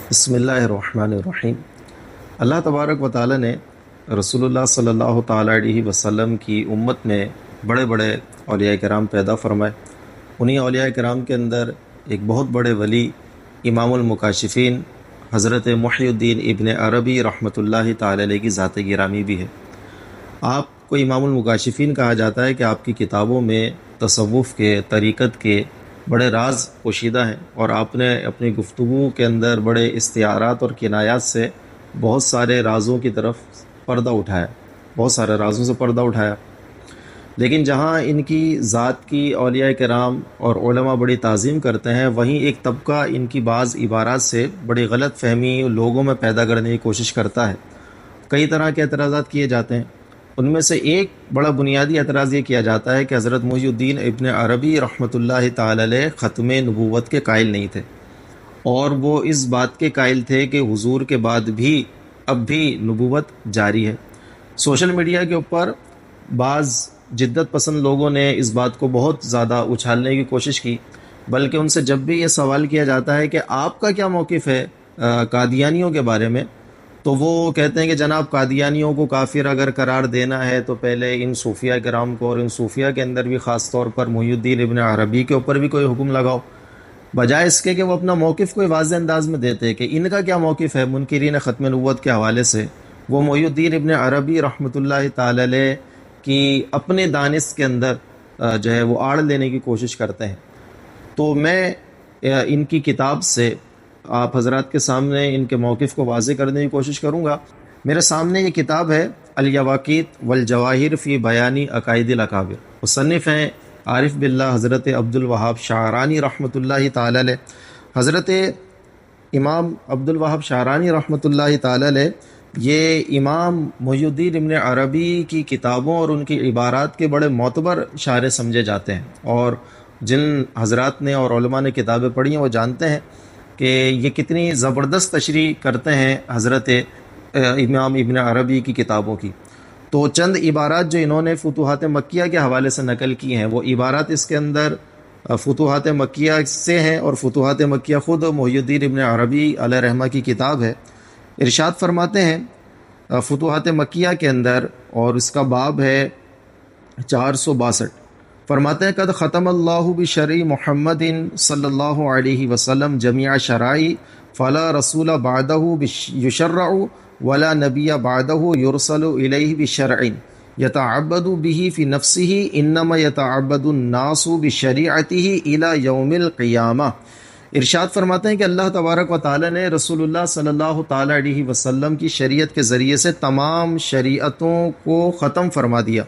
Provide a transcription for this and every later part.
بسم اللہ الرحمن الرحیم۔ اللہ تبارک و تعالی نے رسول اللہ صلی اللہ تعالیٰ علیہ وسلم کی امت میں بڑے بڑے اولیاء کرام پیدا فرمائے۔ انہی اولیاء کرام کے اندر ایک بہت بڑے ولی امام المکاشفین حضرت محی الدین ابن عربی رحمۃ اللہ تعالی علیہ کی ذات گرامی بھی ہے۔ آپ کو امام المکاشفین کہا جاتا ہے کہ آپ کی کتابوں میں تصوف کے، طریقت کے بڑے راز پوشیدہ ہیں، اور آپ نے اپنی گفتگو کے اندر بڑے استعارات اور کنایات سے بہت سارے رازوں کی طرف پردہ اٹھایا، بہت سارے رازوں سے پردہ اٹھایا۔ لیکن جہاں ان کی ذات کی اولیاء کرام اور علماء بڑی تعظیم کرتے ہیں، وہیں ایک طبقہ ان کی بعض عبارات سے بڑی غلط فہمی لوگوں میں پیدا کرنے کی کوشش کرتا ہے۔ کئی طرح کے اعتراضات کیے جاتے ہیں، ان میں سے ایک بڑا بنیادی اعتراض یہ کیا جاتا ہے کہ حضرت محی الدین ابن عربی رحمۃ اللہ تعالی علیہ ختم نبوت کے قائل نہیں تھے، اور وہ اس بات کے قائل تھے کہ حضور کے بعد بھی اب بھی نبوت جاری ہے۔ سوشل میڈیا کے اوپر بعض جدت پسند لوگوں نے اس بات کو بہت زیادہ اچھالنے کی کوشش کی، بلکہ ان سے جب بھی یہ سوال کیا جاتا ہے کہ آپ کا کیا موقف ہے قادیانیوں کے بارے میں، تو وہ کہتے ہیں کہ جناب قادیانیوں کو کافر اگر قرار دینا ہے تو پہلے ان صوفیہ کرام کو، اور ان صوفیہ کے اندر بھی خاص طور پر محی الدین ابن عربی کے اوپر بھی کوئی حکم لگاؤ، بجائے اس کے کہ وہ اپنا موقف کوئی واضح انداز میں دیتے کہ ان کا کیا موقف ہے منکرین ختم نبوت کے حوالے سے۔ وہ محی الدین ابن عربی رحمۃ اللہ تعالی علیہ کی اپنے دانست کے اندر جو ہے وہ آڑ لینے کی کوشش کرتے ہیں۔ تو میں ان کی کتاب سے آپ حضرات کے سامنے ان کے موقف کو واضح کرنے کی کوشش کروں گا۔ میرے سامنے یہ کتاب ہے الیواقیت والجواہر فی بیانی عقائد الاکابر، مصنف ہیں عارف باللہ حضرت عبد الوہاب شعرانی رحمۃ اللہ تعالی علیہ۔ حضرت امام عبد الوہاب شعرانی رحمۃ اللہ تعالی علیہ یہ امام محی الدین ابن عربی کی کتابوں اور ان کی عبارات کے بڑے معتبر شارح سمجھے جاتے ہیں، اور جن حضرات نے اور علماء نے کتابیں پڑھی ہیں وہ جانتے ہیں کہ یہ کتنی زبردست تشریح کرتے ہیں حضرت امام ابن عربی کی کتابوں کی۔ تو چند عبارات جو انہوں نے فتوحات مکیہ کے حوالے سے نقل کی ہیں، وہ عبارات اس کے اندر فتوحات مکیہ سے ہیں، اور فتوحات مکیہ خود محی الدین ابن عربی علیہ رحمہ کی کتاب ہے۔ ارشاد فرماتے ہیں فتوحات مکیہ کے اندر، اور اس کا باب ہے 462، فرماتے ہیں قد ختم اللہ بشرع محمد صلی اللہ علیہ وسلم جمیع شرائع فلا رسول بعدہ یشرع ولا نبی بعدہ یرسل الیہ بشرع یتعبد به فی نفسہ انما یتعبد الناس بشریعتہ الی یوم القیامہ۔ ارشاد فرماتے ہیں کہ اللہ تبارک و تعالی نے رسول اللہ صلی اللہ تعالی علیہ وسلم کی شریعت کے ذریعے سے تمام شریعتوں کو ختم فرما دیا،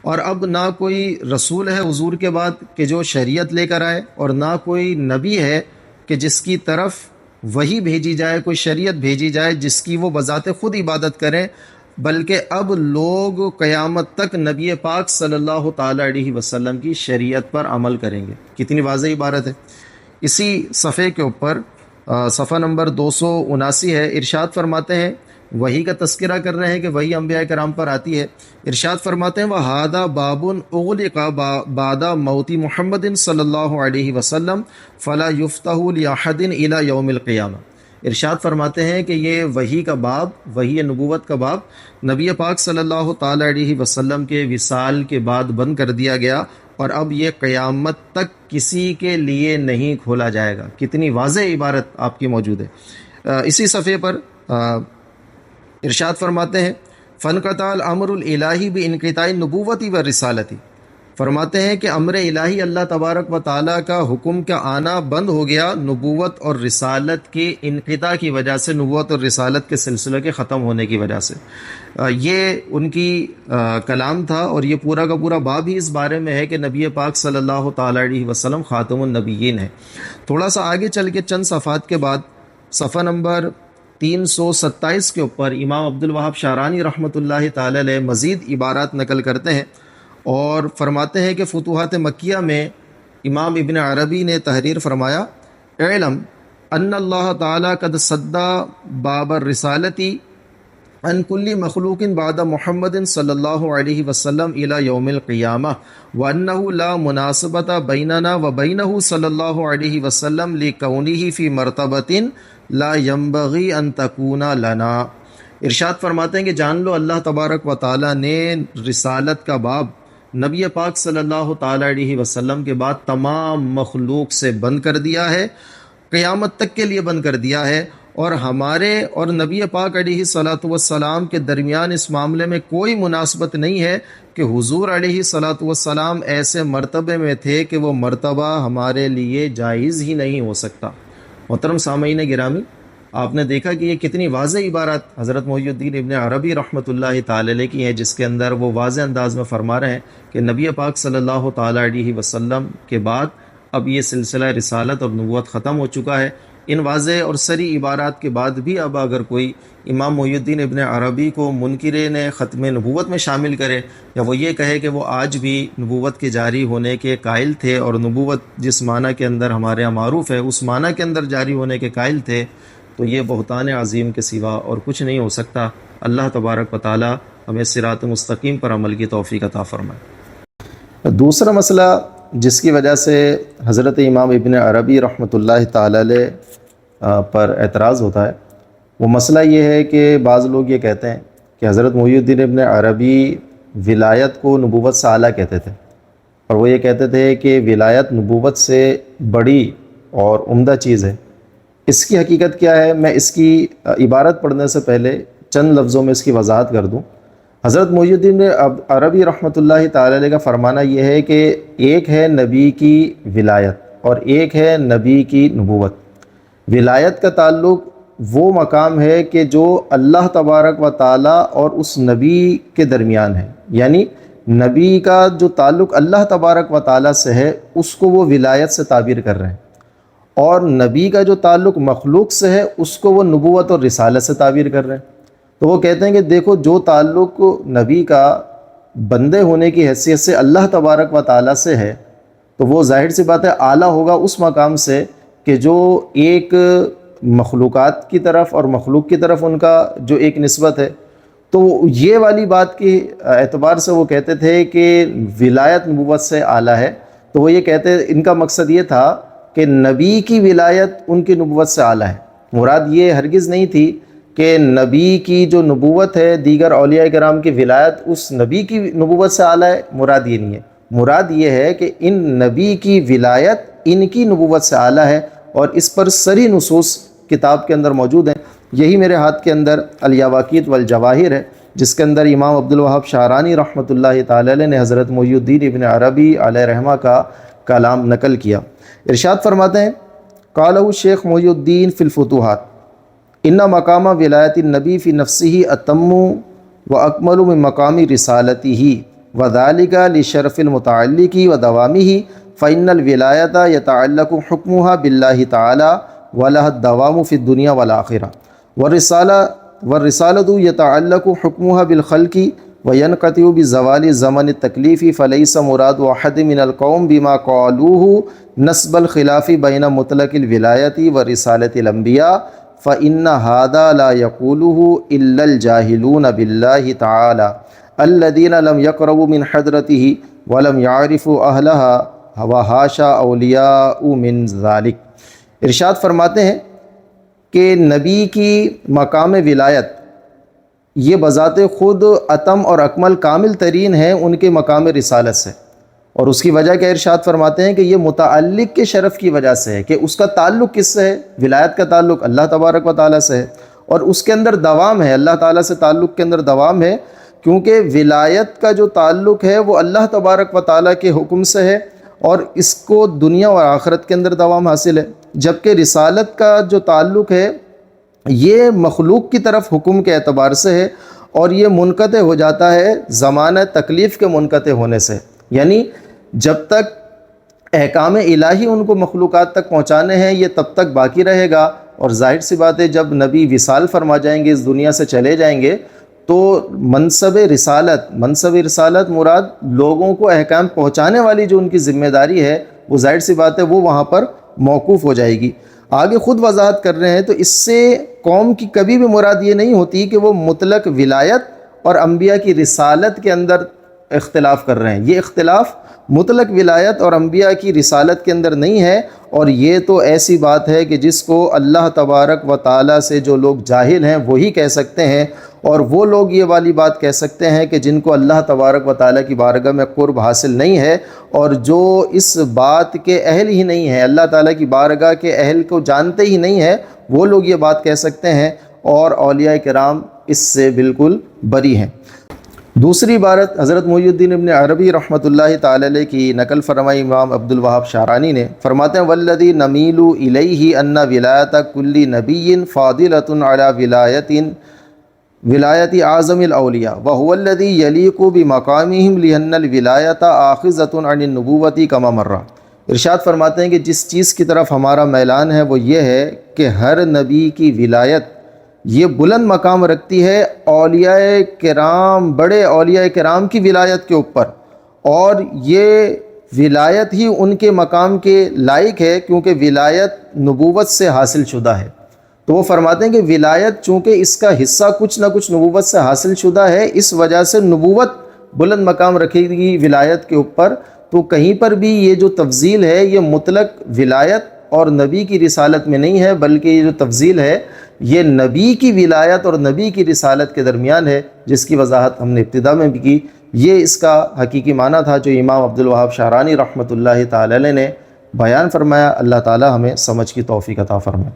اور اب نہ کوئی رسول ہے حضور کے بعد کہ جو شریعت لے کر آئے، اور نہ کوئی نبی ہے کہ جس کی طرف وہی بھیجی جائے، کوئی شریعت بھیجی جائے جس کی وہ بذات خود عبادت کریں، بلکہ اب لوگ قیامت تک نبی پاک صلی اللہ تعالی علیہ وسلم کی شریعت پر عمل کریں گے۔ کتنی واضح عبارت ہے۔ اسی صفحے کے اوپر صفحہ نمبر 279 ہے، ارشاد فرماتے ہیں وحی کا تذکرہ کر رہے ہیں کہ وحی انبیاء کرام پر آتی ہے۔ ارشاد فرماتے ہیں وَهَذَا بَابٌ أُغْلِقَ بَعْدَ مَوْتِ محمد صلی اللہ علیہ وسلم فَلَا يُفْتَحُ لِأَحَدٍ إِلَى يَوْمِ الْقِيَامَةِ۔ ارشاد فرماتے ہیں کہ یہ وحی کا باب، وحی نبوت کا باب نبی پاک صلی اللہ تعالی علیہ وسلم کے وصال کے بعد بند کر دیا گیا، اور اب یہ قیامت تک کسی کے لیے نہیں کھولا جائے گا۔ کتنی واضح عبارت آپ کی موجود ہے۔ اسی صفحے پر ارشاد فرماتے ہیں فَانْقَطَعَ الْأَمْرُ الْإِلَٰهِ بِانْقِطَاعِ النُّبُوَّةِ وَالرِّسَالَةِ۔ فرماتے ہیں کہ امر الہی اللہ تبارک و تعالیٰ کا حکم کا آنا بند ہو گیا نبوت اور رسالت کے انقطاع کی وجہ سے، نبوت اور رسالت کے سلسلے کے ختم ہونے کی وجہ سے۔ یہ ان کی کلام تھا، اور یہ پورا کا پورا باب ہی اس بارے میں ہے کہ نبی پاک صلی اللہ تعالی علیہ وسلم خاتم النبیین ہے۔ تھوڑا سا آگے چل کے چند صفحات کے بعد صفحہ نمبر 327 کے اوپر امام عبد الوہاب شعرانی رحمۃ اللہ تعالی علیہ مزید عبارات نقل کرتے ہیں، اور فرماتے ہیں کہ فتوحات مکیہ میں امام ابن عربی نے تحریر فرمایا اعلم ان اللہ تعالی قد سد باب الرسالۃ عن کل مخلوق بعد محمد صلی اللہ علیہ وسلم الی یوم القیامہ وانہ لا مناسبۃ بیننا وبینہ صلی اللہ علیہ وسلم لکونہ فی مرتبۃ لا ينبغي ان تكون لنا۔ ارشاد فرماتے ہیں کہ جان لو اللہ تبارک و تعالیٰ نے رسالت کا باب نبی پاک صلی اللہ تعالیٰ علیہ وسلم کے بعد تمام مخلوق سے بند کر دیا ہے، قیامت تک کے لیے بند کر دیا ہے، اور ہمارے اور نبی پاک علیہ صلاۃ والسلام کے درمیان اس معاملے میں کوئی مناسبت نہیں ہے کہ حضور علیہ صلاۃ والسلام ایسے مرتبے میں تھے کہ وہ مرتبہ ہمارے لیے جائز ہی نہیں ہو سکتا۔ محترم سامعین گرامی، آپ نے دیکھا کہ یہ کتنی واضح عبارات حضرت محی الدین ابن عربی رحمۃ اللہ تعالی علیہ کی ہیں، جس کے اندر وہ واضح انداز میں فرما رہے ہیں کہ نبی پاک صلی اللہ تعالی علیہ وسلم کے بعد اب یہ سلسلہ رسالت اور نبوت ختم ہو چکا ہے۔ ان واضح اور سری عبارات کے بعد بھی اب اگر کوئی امام محی الدین ابن عربی کو منکرین ختم نبوت میں شامل کرے، یا وہ یہ کہے کہ وہ آج بھی نبوت کے جاری ہونے کے قائل تھے اور نبوت جس معنی کے اندر ہمارے یہاں معروف ہے اس معنی کے اندر جاری ہونے کے قائل تھے، تو یہ بہتان عظیم کے سوا اور کچھ نہیں ہو سکتا۔ اللہ تبارک و تعالی ہمیں صراط مستقیم پر عمل کی توفیق عطا فرمائے۔ دوسرا مسئلہ جس کی وجہ سے حضرت امام ابن عربی رحمۃ اللہ تعالی علیہ پر اعتراض ہوتا ہے، وہ مسئلہ یہ ہے کہ بعض لوگ یہ کہتے ہیں کہ حضرت محی الدین ابن عربی ولایت کو نبوت سے اعلیٰ کہتے تھے، اور وہ یہ کہتے تھے کہ ولایت نبوت سے بڑی اور عمدہ چیز ہے۔ اس کی حقیقت کیا ہے؟ میں اس کی عبارت پڑھنے سے پہلے چند لفظوں میں اس کی وضاحت کر دوں۔ حضرت محی الدین عربی رحمۃ اللہ تعالی علیہ کا فرمانا یہ ہے کہ ایک ہے نبی کی ولایت اور ایک ہے نبی کی نبوت۔ ولایت کا تعلق وہ مقام ہے کہ جو اللہ تبارک و تعالیٰ اور اس نبی کے درمیان ہے، یعنی نبی کا جو تعلق اللہ تبارک و تعالیٰ سے ہے اس کو وہ ولایت سے تعبیر کر رہے ہیں، اور نبی کا جو تعلق مخلوق سے ہے اس کو وہ نبوت اور رسالت سے تعبیر کر رہے ہیں۔ تو وہ کہتے ہیں کہ دیکھو، جو تعلق نبی کا بندے ہونے کی حیثیت سے اللہ تبارک و تعالیٰ سے ہے تو وہ ظاہر سی بات ہے اعلیٰ ہوگا اس مقام سے کہ جو ایک مخلوقات کی طرف اور مخلوق کی طرف ان کا جو ایک نسبت ہے، تو یہ والی بات کے اعتبار سے وہ کہتے تھے کہ ولایت نبوت سے اعلیٰ ہے۔ تو وہ یہ کہتے، ان کا مقصد یہ تھا کہ نبی کی ولایت ان کی نبوت سے اعلیٰ ہے۔ مراد یہ ہرگز نہیں تھی کہ نبی کی جو نبوت ہے دیگر اولیاء کرام کی ولایت اس نبی کی نبوت سے اعلیٰ ہے، مراد یہ نہیں ہے۔ مراد یہ ہے کہ ان نبی کی ولایت ان کی نبوت سے اعلیٰ ہے، اور اس پر سری نصوص کتاب کے اندر موجود ہیں۔ یہی میرے ہاتھ کے اندر الیاواقیت والجواہر ہے، جس کے اندر امام عبدالوہاب شعرانی رحمۃ اللہ تعالی علیہ نے حضرت محی الدین ابن عربی علیہ رحمہ کا کلام نقل کیا۔ ارشاد فرماتے ہیں، قالہ شیخ محی الدین فی الفتوحات، ان مقام ولایت النبی فی نفسہ اتم و اکمل من مقام رسالتہ وذالک لشرف المتعلق ودوامہ فإن الولایت یتعلق حکمها باللہ تعالی ولہ الدوام فی الدنیا والآخرہ والرسالۃ یتعلق حکمها بالخلق وینقطع بزوال زمن التکلیف فلیس مراد احد من القوم بما قالوه نسب الخلاف بین مطلق الولایت ورسالۃ الانبیاء فإن هذا لا يقوله إلا الجاهلون بالله تعالى الذين لم يقربوا من حضرته ولم يعرفوا أهلها وحاشا اولیاء من ذلك۔ ارشاد فرماتے ہیں کہ نبی کی مقام ولایت یہ بذات خود اتم اور اکمل کامل ترین ہے ان کے مقام رسالت سے، اور اس کی وجہ کیا ارشاد فرماتے ہیں کہ یہ متعلق کے شرف کی وجہ سے ہے کہ اس کا تعلق کس سے ہے؟ ولایت کا تعلق اللہ تبارک و تعالیٰ سے ہے، اور اس کے اندر دوام ہے، اللہ تعالیٰ سے تعلق کے اندر دوام ہے، کیونکہ ولایت کا جو تعلق ہے وہ اللہ تبارک و تعالیٰ کے حکم سے ہے، اور اس کو دنیا اور آخرت کے اندر دوام حاصل ہے، جبکہ رسالت کا جو تعلق ہے یہ مخلوق کی طرف حکم کے اعتبار سے ہے، اور یہ منقطع ہو جاتا ہے زمانہ تکلیف کے منقطع ہونے سے، یعنی جب تک احکام الہی ان کو مخلوقات تک پہنچانے ہیں یہ تب تک باقی رہے گا، اور ظاہر سی بات ہے جب نبی وصال فرما جائیں گے، اس دنیا سے چلے جائیں گے، تو منصب رسالت مراد لوگوں کو احکام پہنچانے والی جو ان کی ذمہ داری ہے وہ ظاہر سی بات ہے وہ وہاں پر موقوف ہو جائے گی۔ آگے خود وضاحت کر رہے ہیں، تو اس سے قوم کی کبھی بھی مراد یہ نہیں ہوتی کہ وہ مطلق ولایت اور انبیاء کی رسالت کے اندر اختلاف کر رہے ہیں۔ یہ اختلاف مطلق ولایت اور انبیاء کی رسالت کے اندر نہیں ہے، اور یہ تو ایسی بات ہے کہ جس کو اللہ تبارک و تعالیٰ سے جو لوگ جاہل ہیں وہی کہہ سکتے ہیں، اور وہ لوگ یہ والی بات کہہ سکتے ہیں کہ جن کو اللہ تبارک و تعالیٰ کی بارگاہ میں قرب حاصل نہیں ہے، اور جو اس بات کے اہل ہی نہیں ہیں، اللہ تعالیٰ کی بارگاہ کے اہل کو جانتے ہی نہیں ہیں، وہ لوگ یہ بات کہہ سکتے ہیں، اور اولیاء کرام اس سے بالکل بری ہیں۔ دوسری عبارت حضرت محی الدین ابن عربی رحمۃ اللہ تعالی علیہ کی نقل فرمائی امام عبد الوہاب شعرانی نے، فرماتے ہیں والذی نمیل الیہ ان ولایت کل نبی فاضلۃ علی ولایت اعظم الاولیاء وهو الذی یلیق بمقامہم لأن الولایت آخذۃ عن النبوۃ کما مر۔ ارشاد فرماتے ہیں کہ جس چیز کی طرف ہمارا میلان ہے وہ یہ ہے کہ ہر نبی کی ولایت یہ بلند مقام رکھتی ہے اولیاء کرام، بڑے اولیاء کرام کی ولایت کے اوپر، اور یہ ولایت ہی ان کے مقام کے لائق ہے کیونکہ ولایت نبوت سے حاصل شدہ ہے۔ تو وہ فرماتے ہیں کہ ولایت چونکہ اس کا حصہ کچھ نہ کچھ نبوت سے حاصل شدہ ہے، اس وجہ سے نبوت بلند مقام رکھے گی ولایت کے اوپر۔ تو کہیں پر بھی یہ جو تفضیل ہے یہ مطلق ولایت اور نبی کی رسالت میں نہیں ہے، بلکہ یہ جو تفضیل ہے یہ نبی کی ولایت اور نبی کی رسالت کے درمیان ہے، جس کی وضاحت ہم نے ابتدا میں بھی کی۔ یہ اس کا حقیقی معنی تھا جو امام عبد الوہاب شعرانی رحمۃ اللہ تعالی علیہ نے بیان فرمایا۔ اللہ تعالی ہمیں سمجھ کی توفیق عطا فرمائے۔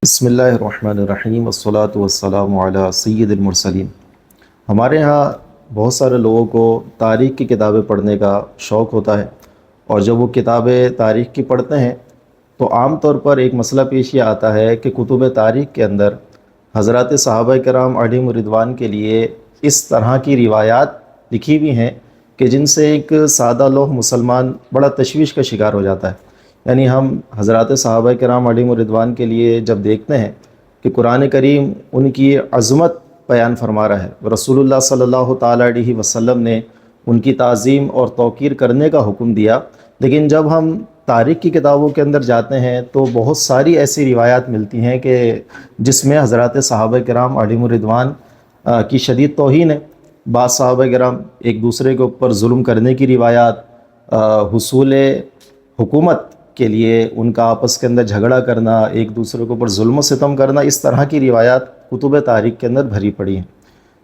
بسم اللہ الرحمن الرحیم، والصلاة والسلام علی سید المرسلین۔ ہمارے ہاں بہت سارے لوگوں کو تاریخ کی کتابیں پڑھنے کا شوق ہوتا ہے، اور جب وہ کتابیں تاریخ کی پڑھتے ہیں تو عام طور پر ایک مسئلہ پیش یہ آتا ہے کہ کتب تاریخ کے اندر حضرات صحابہ کرام علیہم رضوان کے لیے اس طرح کی روایات لکھی ہوئی ہیں کہ جن سے ایک سادہ لوح مسلمان بڑا تشویش کا شکار ہو جاتا ہے۔ یعنی ہم حضرات صحابہ کرام علیہم رضوان کے لیے جب دیکھتے ہیں کہ قرآن کریم ان کی عظمت بیان فرما رہا ہے، رسول اللہ صلی اللہ تعالیٰ علیہ وسلم نے ان کی تعظیم اور توقیر کرنے کا حکم دیا، لیکن جب ہم تاریخ کی کتابوں کے اندر جاتے ہیں تو بہت ساری ایسی روایات ملتی ہیں کہ جس میں حضرات صحابہ کرام علیہم رضوان کی شدید توہین ہے۔ بعض صحابہ کرام ایک دوسرے کے اوپر ظلم کرنے کی روایات، حصول حکومت کے لیے ان کا آپس کے اندر جھگڑا کرنا، ایک دوسرے کے اوپر ظلم و ستم کرنا، اس طرح کی روایات کتب تاریخ کے اندر بھری پڑی ہیں۔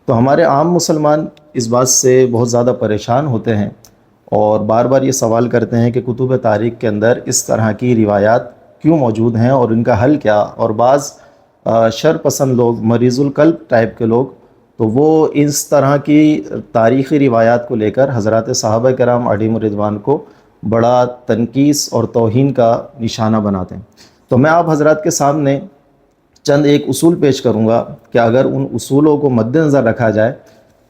تو ہمارے عام مسلمان اس بات سے بہت زیادہ پریشان ہوتے ہیں اور بار بار یہ سوال کرتے ہیں کہ کتب تاریخ کے اندر اس طرح کی روایات کیوں موجود ہیں اور ان کا حل کیا۔ اور بعض شر پسند لوگ، مریض القلب ٹائپ کے لوگ، تو وہ اس طرح کی تاریخی روایات کو لے کر حضرات صحابہ کرام علیہم رضوان کو بڑا تنقیص اور توہین کا نشانہ بناتے ہیں۔ تو میں آپ حضرات کے سامنے چند ایک اصول پیش کروں گا کہ اگر ان اصولوں کو مد نظر رکھا جائے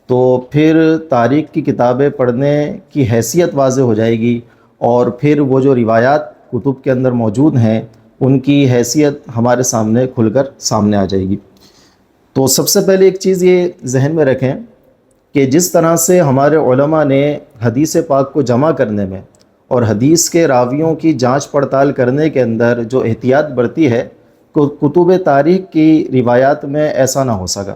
تو پھر تاریخ کی کتابیں پڑھنے کی حیثیت واضح ہو جائے گی، اور پھر وہ جو روایات کتب کے اندر موجود ہیں ان کی حیثیت ہمارے سامنے کھل کر سامنے آ جائے گی۔ تو سب سے پہلے ایک چیز یہ ذہن میں رکھیں کہ جس طرح سے ہمارے علماء نے حدیث پاک کو جمع کرنے میں اور حدیث کے راویوں کی جانچ پڑتال کرنے کے اندر جو احتیاط برتی ہے، کتب تاریخ کی روایات میں ایسا نہ ہو سکا،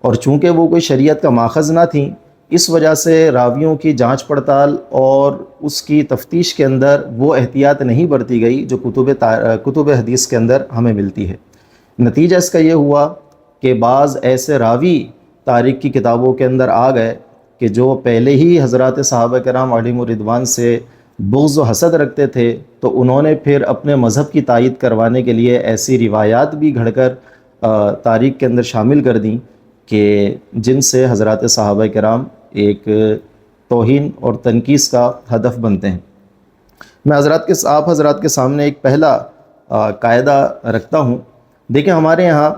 اور چونکہ وہ کوئی شریعت کا ماخذ نہ تھیں، اس وجہ سے راویوں کی جانچ پڑتال اور اس کی تفتیش کے اندر وہ احتیاط نہیں برتی گئی جو کتب حدیث کے اندر ہمیں ملتی ہے۔ نتیجہ اس کا یہ ہوا کہ بعض ایسے راوی تاریخ کی کتابوں کے اندر آ گئے کہ جو پہلے ہی حضرات صحابہ کرام علیہم رضوان سے بغض و حسد رکھتے تھے، تو انہوں نے پھر اپنے مذہب کی تائید کروانے کے لیے ایسی روایات بھی گھڑ کر تاریخ کے اندر شامل کر دیں کہ جن سے حضرات صحابہ کرام ایک توہین اور تنقیص کا ہدف بنتے ہیں۔ میں آپ حضرات کے سامنے ایک پہلا قاعدہ رکھتا ہوں۔ دیکھیں، ہمارے یہاں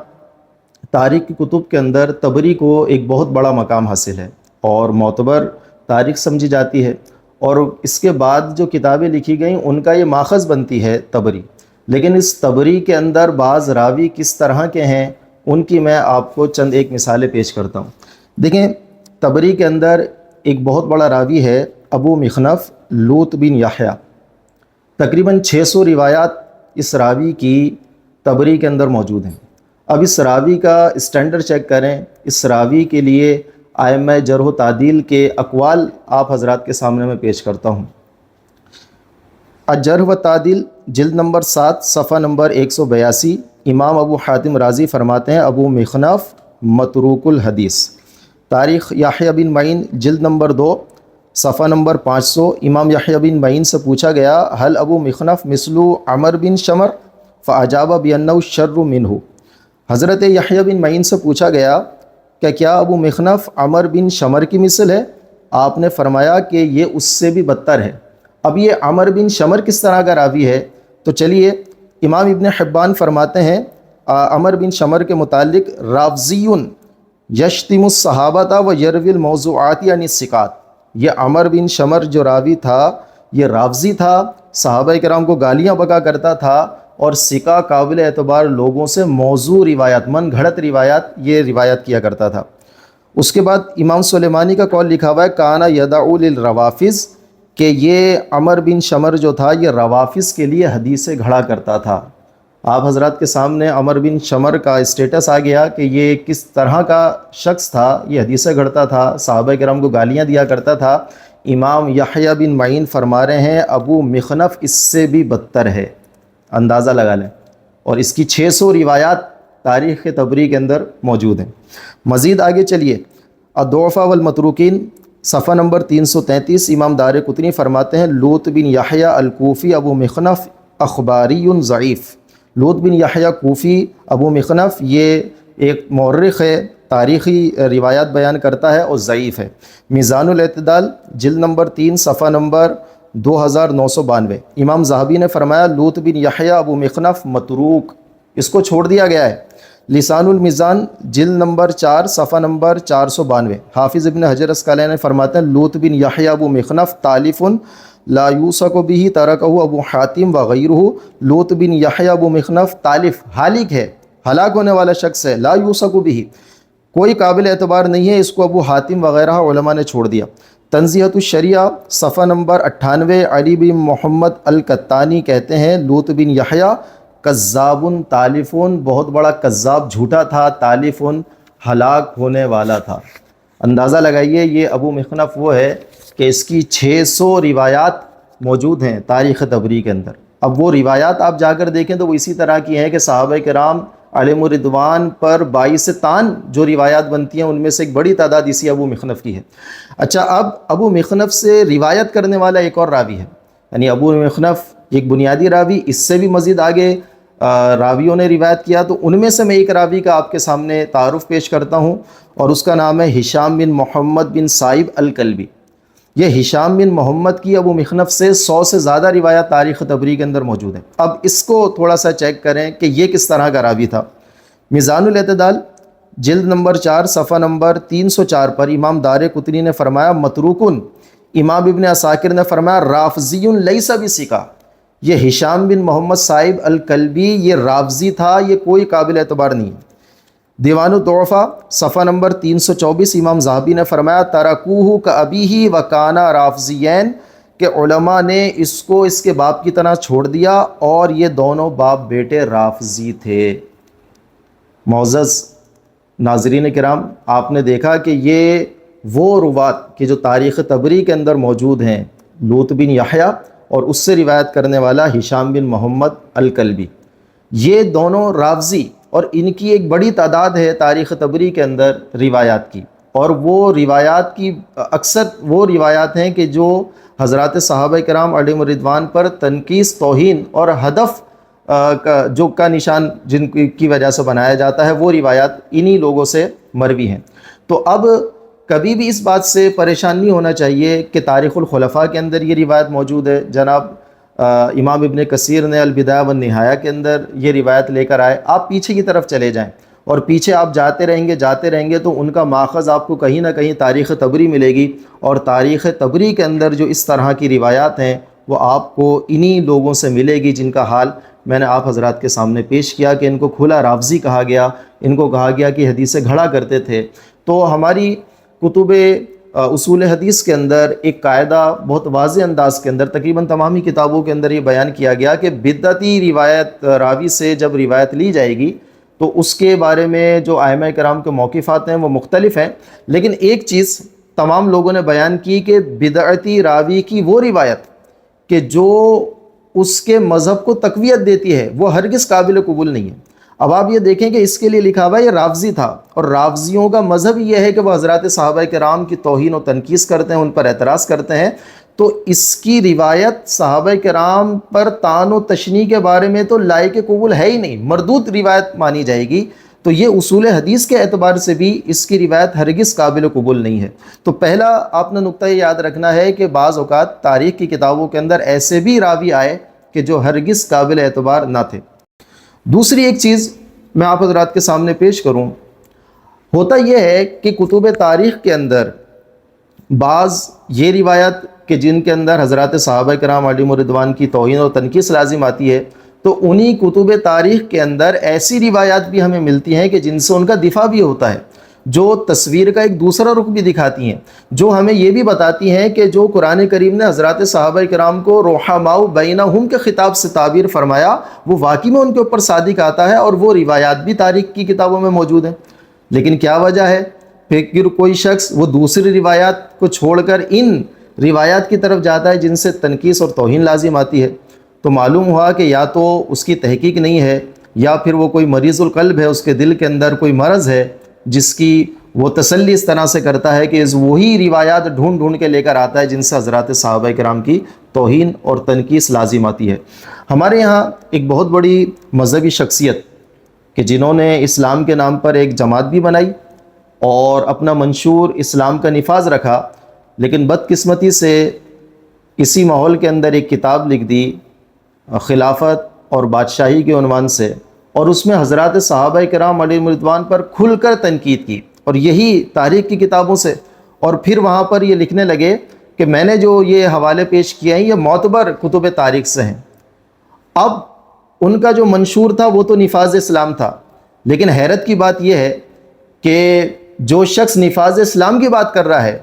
تاریخ کی کتب کے اندر طبری کو ایک بہت بڑا مقام حاصل ہے اور معتبر تاریخ سمجھی جاتی ہے، اور اس کے بعد جو کتابیں لکھی گئیں ان کا یہ ماخذ بنتی ہے طبری۔ لیکن اس طبری کے اندر بعض راوی کس طرح کے ہیں ان کی میں آپ کو چند ایک مثالیں پیش کرتا ہوں۔ دیکھیں، طبری کے اندر ایک بہت بڑا راوی ہے ابو مخنف لوط بن یحییٰ۔ تقریباً 600 روایات اس راوی کی طبری کے اندر موجود ہیں۔ اب اس راوی کا اسٹینڈرڈ چیک کریں، اس راوی کے لیے ائمہ جرح و تعدیل کے اقوال آپ حضرات کے سامنے میں پیش کرتا ہوں۔ الجرح و تعدیل جلد نمبر 7 صفحہ نمبر 182، امام ابو حاتم رازی فرماتے ہیں ابو مخنف متروک الحدیث۔ تاریخ یحییٰ بن معین جلد نمبر 2 صفحہ نمبر 500، امام یحییٰ بن معین سے پوچھا گیا حل ابو مخنف مثل عمر بن شمر فاجاب بانہ الشر منہ۔ حضرت یحییٰ بن معین سے پوچھا گیا کہ کیا ابو مخنف عمر بن شمر کی مثل ہے؟ آپ نے فرمایا کہ یہ اس سے بھی بدتر ہے۔ اب یہ عمر بن شمر کس طرح کا راوی ہے؟ تو چلیے، امام ابن حبان فرماتے ہیں عمر بن شمر کے متعلق رافضیٌ یشتم الصحابۃ و یروی الموضوعات یعنی الثقات۔ یہ عمر بن شمر جو راوی تھا یہ رافضی تھا، صحابہ کرام کو گالیاں بکا کرتا تھا اور ثقہ قابل اعتبار لوگوں سے موضوع روایات، من گھڑت روایات یہ روایت کیا کرتا تھا۔ اس کے بعد امام سلیمانی کا قول لکھا ہوا ہے کانا یدعو للروافظ، کہ یہ عمر بن شمر جو تھا یہ روافظ کے لیے حدیثیں گھڑا کرتا تھا۔ آپ حضرات کے سامنے عمر بن شمر کا اسٹیٹس آ گیا کہ یہ کس طرح کا شخص تھا، یہ حدیثیں گھڑتا تھا، صحابہ کرام کو گالیاں دیا کرتا تھا۔ امام یحییٰ بن معین فرما رہے ہیں ابو مخنف اس سے بھی بدتر ہے، اندازہ لگا لیں، اور اس کی 600 روایات تاریخ طبری کے اندر موجود ہیں۔ مزید آگے چلیے، الضعفاء والمتروکین صفحہ نمبر 333، امام دارقطنی فرماتے ہیں لوط بن یحییٰ الکوفی ابو مخنف اخباری ضعیف۔ لوط بن یحییٰ کوفی ابو مخنف یہ ایک مورخ ہے، تاریخی روایات بیان کرتا ہے اور ضعیف ہے۔ میزان الاعتدال جلد نمبر 3 صفحہ نمبر 2992، امام ذہبی نے فرمایا لوط بن یحییٰ ابو مخنف متروک، اس کو چھوڑ دیا گیا ہے۔ لسان المیزان جلد نمبر 4 صفحہ نمبر 492، حافظ ابن حجر اسقلانی نے فرماتے ہیں لوط بن یحییٰ ابو مخنف تالف لا یوثق به ترکہ ابو حاتم وغیرہ۔ لوط بن یحییٰ ابو مخنف تالف، ہالک ہے، ہلاک ہونے والا شخص ہے، لا یوثق به، کوئی قابل اعتبار نہیں ہے، اس کو ابو حاتم وغیرہ علماء نے چھوڑ دیا۔ تنزیہۃ الشریعہ صفحہ نمبر 98، علی بن محمد القطانی کہتے ہیں لوط بن یحییٰ کذاب تالف، بہت بڑا کذاب جھوٹا تھا، تالف ہلاک ہونے والا تھا۔ اندازہ لگائیے یہ ابو مخنف وہ ہے کہ اس کی 600 روایات موجود ہیں تاریخ طبری کے اندر۔ اب وہ روایات آپ جا کر دیکھیں تو وہ اسی طرح کی ہیں کہ صحابہ کرام علیہم الرضوان پر باعث طعن جو روایات بنتی ہیں ان میں سے ایک بڑی تعداد اسی ابو مخنف کی ہے۔ اچھا، اب ابو مخنف سے روایت کرنے والا ایک اور راوی ہے، یعنی ابو مخنف ایک بنیادی راوی، اس سے بھی مزید آگے راویوں نے روایت کیا، تو ان میں سے میں ایک راوی کا آپ کے سامنے تعارف پیش کرتا ہوں اور اس کا نام ہے ہشام بن محمد بن سائب الکلبی۔ یہ ہشام بن محمد کی ابو مخنف سے 100 سے زیادہ روایات تاریخ طبری کے اندر موجود ہیں۔ اب اس کو تھوڑا سا چیک کریں کہ یہ کس طرح کا راوی تھا۔ میزان الاعتدال جلد نمبر 4 صفحہ نمبر 304 پر امام دارقطنی نے فرمایا متروکن، امام ابن عساکر نے فرمایا رافضی لیس بثقہ، یہ ہشام بن محمد صاحب الکلبی یہ رافضی تھا، یہ کوئی قابل اعتبار نہیں ہے۔ دیوان الضعفاء صفحہ نمبر 324، امام ذہبی نے فرمایا ترکوہ کابیہ وکانا رافضیین، کہ علماء نے اس کو اس کے باپ کی طرح چھوڑ دیا اور یہ دونوں باپ بیٹے رافضی تھے۔ معزز ناظرین کرام، آپ نے دیکھا کہ یہ وہ روات کہ جو تاریخ طبری کے اندر موجود ہیں، لوط بن یحییٰ اور اس سے روایت کرنے والا ہشام بن محمد الکلبی، یہ دونوں رافضی، اور ان کی ایک بڑی تعداد ہے تاریخ طبری کے اندر روایات کی، اور وہ روایات کی اکثر وہ روایات ہیں کہ جو حضرات صحابہ کرام علیہم الرضوان پر تنقیص، توہین اور ہدف کا نشان جن کی وجہ سے بنایا جاتا ہے، وہ روایات انہی لوگوں سے مروی ہیں۔ تو اب کبھی بھی اس بات سے پریشان نہیں ہونا چاہیے کہ تاریخ الخلفاء کے اندر یہ روایت موجود ہے، جناب امام ابن کثیر نے البدایہ والنہایہ کے اندر یہ روایت لے کر آئے۔ آپ پیچھے کی طرف چلے جائیں اور پیچھے آپ جاتے رہیں گے تو ان کا ماخذ آپ کو کہیں نہ کہیں تاریخ طبری ملے گی، اور تاریخ طبری کے اندر جو اس طرح کی روایات ہیں وہ آپ کو انہی لوگوں سے ملے گی جن کا حال میں نے آپ حضرات کے سامنے پیش کیا کہ ان کو کھلا رافضی کہا گیا، ان کو کہا گیا کہ حدیثیں گھڑا کرتے تھے۔ تو ہماری کتب اصول حدیث کے اندر ایک قاعدہ بہت واضح انداز کے اندر تقریباً تمامی کتابوں کے اندر یہ بیان کیا گیا کہ بدعتی روایت راوی سے جب روایت لی جائے گی تو اس کے بارے میں جو ائمہ کرام کے موقفات ہیں وہ مختلف ہیں، لیکن ایک چیز تمام لوگوں نے بیان کی کہ بدعتی راوی کی وہ روایت کہ جو اس کے مذہب کو تقویت دیتی ہے وہ ہرگز قابل قبول نہیں ہے۔ اب آپ یہ دیکھیں کہ اس کے لیے لکھا ہوا ہے یہ رافضی تھا، اور رافضیوں کا مذہب یہ ہے کہ وہ حضرات صحابہ کرام کی توہین و تنقیص کرتے ہیں، ان پر اعتراض کرتے ہیں، تو اس کی روایت صحابہ کرام پر طعن و تشنیع کے بارے میں تو لائق قبول ہے ہی نہیں، مردود روایت مانی جائے گی۔ تو یہ اصول حدیث کے اعتبار سے بھی اس کی روایت ہرگز قابل قبول نہیں ہے۔ تو پہلا آپ نے نقطہ یہ یاد رکھنا ہے کہ بعض اوقات تاریخ کی کتابوں کے اندر ایسے بھی راوی آئے کہ جو ہرگز قابل اعتبار نہ تھے۔ دوسری ایک چیز میں آپ حضرات کے سامنے پیش کروں، ہوتا یہ ہے کہ کتب تاریخ کے اندر بعض یہ روایت کہ جن کے اندر حضرات صحابہ کرام علیہم رضوان کی توہین اور تنقیص لازم آتی ہے، تو انہی کتب تاریخ کے اندر ایسی روایات بھی ہمیں ملتی ہیں کہ جن سے ان کا دفاع بھی ہوتا ہے، جو تصویر کا ایک دوسرا رخ بھی دکھاتی ہیں، جو ہمیں یہ بھی بتاتی ہیں کہ جو قرآن کریم نے حضرات صحابہ کرام کو رحماء بینہم کے خطاب سے تعبیر فرمایا وہ واقعی میں ان کے اوپر صادق آتا ہے، اور وہ روایات بھی تاریخ کی کتابوں میں موجود ہیں۔ لیکن کیا وجہ ہے؟ پھر کوئی شخص وہ دوسری روایات کو چھوڑ کر ان روایات کی طرف جاتا ہے جن سے تنقیص اور توہین لازم آتی ہے، تو معلوم ہوا کہ یا تو اس کی تحقیق نہیں ہے، یا پھر وہ کوئی مریض القلب ہے، اس کے دل کے اندر کوئی مرض ہے جس کی وہ تسلی اس طرح سے کرتا ہے کہ وہی روایات ڈھونڈ ڈھونڈ کے لے کر آتا ہے جن سے حضرات صحابہ کرام کی توہین اور تنقیص لازم آتی ہے۔ ہمارے یہاں ایک بہت بڑی مذہبی شخصیت کہ جنہوں نے اسلام کے نام پر ایک جماعت بھی بنائی اور اپنا منشور اسلام کا نفاذ رکھا، لیکن بدقسمتی سے اسی ماحول کے اندر ایک کتاب لکھ دی خلافت اور بادشاہی کے عنوان سے، اور اس میں حضرات صحابہ کرام علیہم رضوان پر کھل کر تنقید کی، اور یہی تاریخ کی کتابوں سے، اور پھر وہاں پر یہ لکھنے لگے کہ میں نے جو یہ حوالے پیش کیے ہیں یہ معتبر کتب تاریخ سے ہیں۔ اب ان کا جو منشور تھا وہ تو نفاذ اسلام تھا، لیکن حیرت کی بات یہ ہے کہ جو شخص نفاذ اسلام کی بات کر رہا ہے،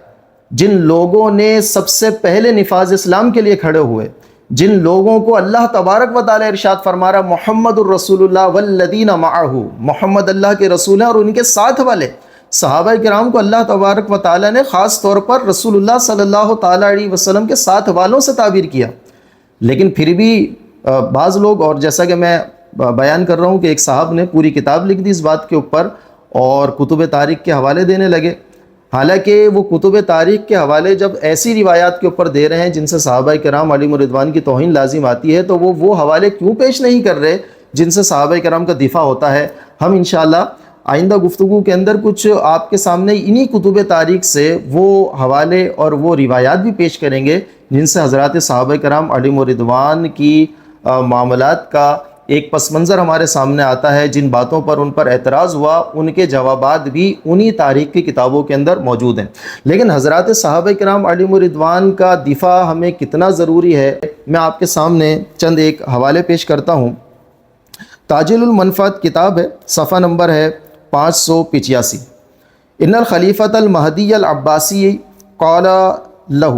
جن لوگوں نے سب سے پہلے نفاذ اسلام کے لیے کھڑے ہوئے، جن لوگوں کو اللہ تبارک و تعالی ارشاد فرما رہا محمد الرسول اللہ والذین معہ، محمد اللہ کے رسول ہیں اور ان کے ساتھ والے صحابہ کرام کو اللہ تبارک و تعالی نے خاص طور پر رسول اللہ صلی اللہ تعالی علیہ وسلم کے ساتھ والوں سے تعبیر کیا، لیکن پھر بھی بعض لوگ، اور جیسا کہ میں بیان کر رہا ہوں کہ ایک صاحب نے پوری کتاب لکھ دی اس بات کے اوپر اور کتب تاریخ کے حوالے دینے لگے، حالانکہ وہ کتب تاریخ کے حوالے جب ایسی روایات کے اوپر دے رہے ہیں جن سے صحابہ کرام علیہم رضوان کی توہین لازم آتی ہے، تو وہ حوالے کیوں پیش نہیں کر رہے جن سے صحابہ کرام کا دفاع ہوتا ہے؟ ہم انشاءاللہ آئندہ گفتگو کے اندر کچھ آپ کے سامنے انہی کتب تاریخ سے وہ حوالے اور وہ روایات بھی پیش کریں گے جن سے حضرات صحابہ کرام علیہم رضوان کی معاملات کا ایک پس منظر ہمارے سامنے آتا ہے، جن باتوں پر ان پر اعتراض ہوا ان کے جوابات بھی انہی تاریخ کی کتابوں کے اندر موجود ہیں۔ لیکن حضرات صحابہ کرام علیہم رضوان کا دفاع ہمیں کتنا ضروری ہے، میں آپ کے سامنے چند ایک حوالے پیش کرتا ہوں۔ تاجل المنفعت کتاب ہے، صفحہ نمبر ہے 585۔ ان الخلیفۃ المہدی العباسی قال لہ،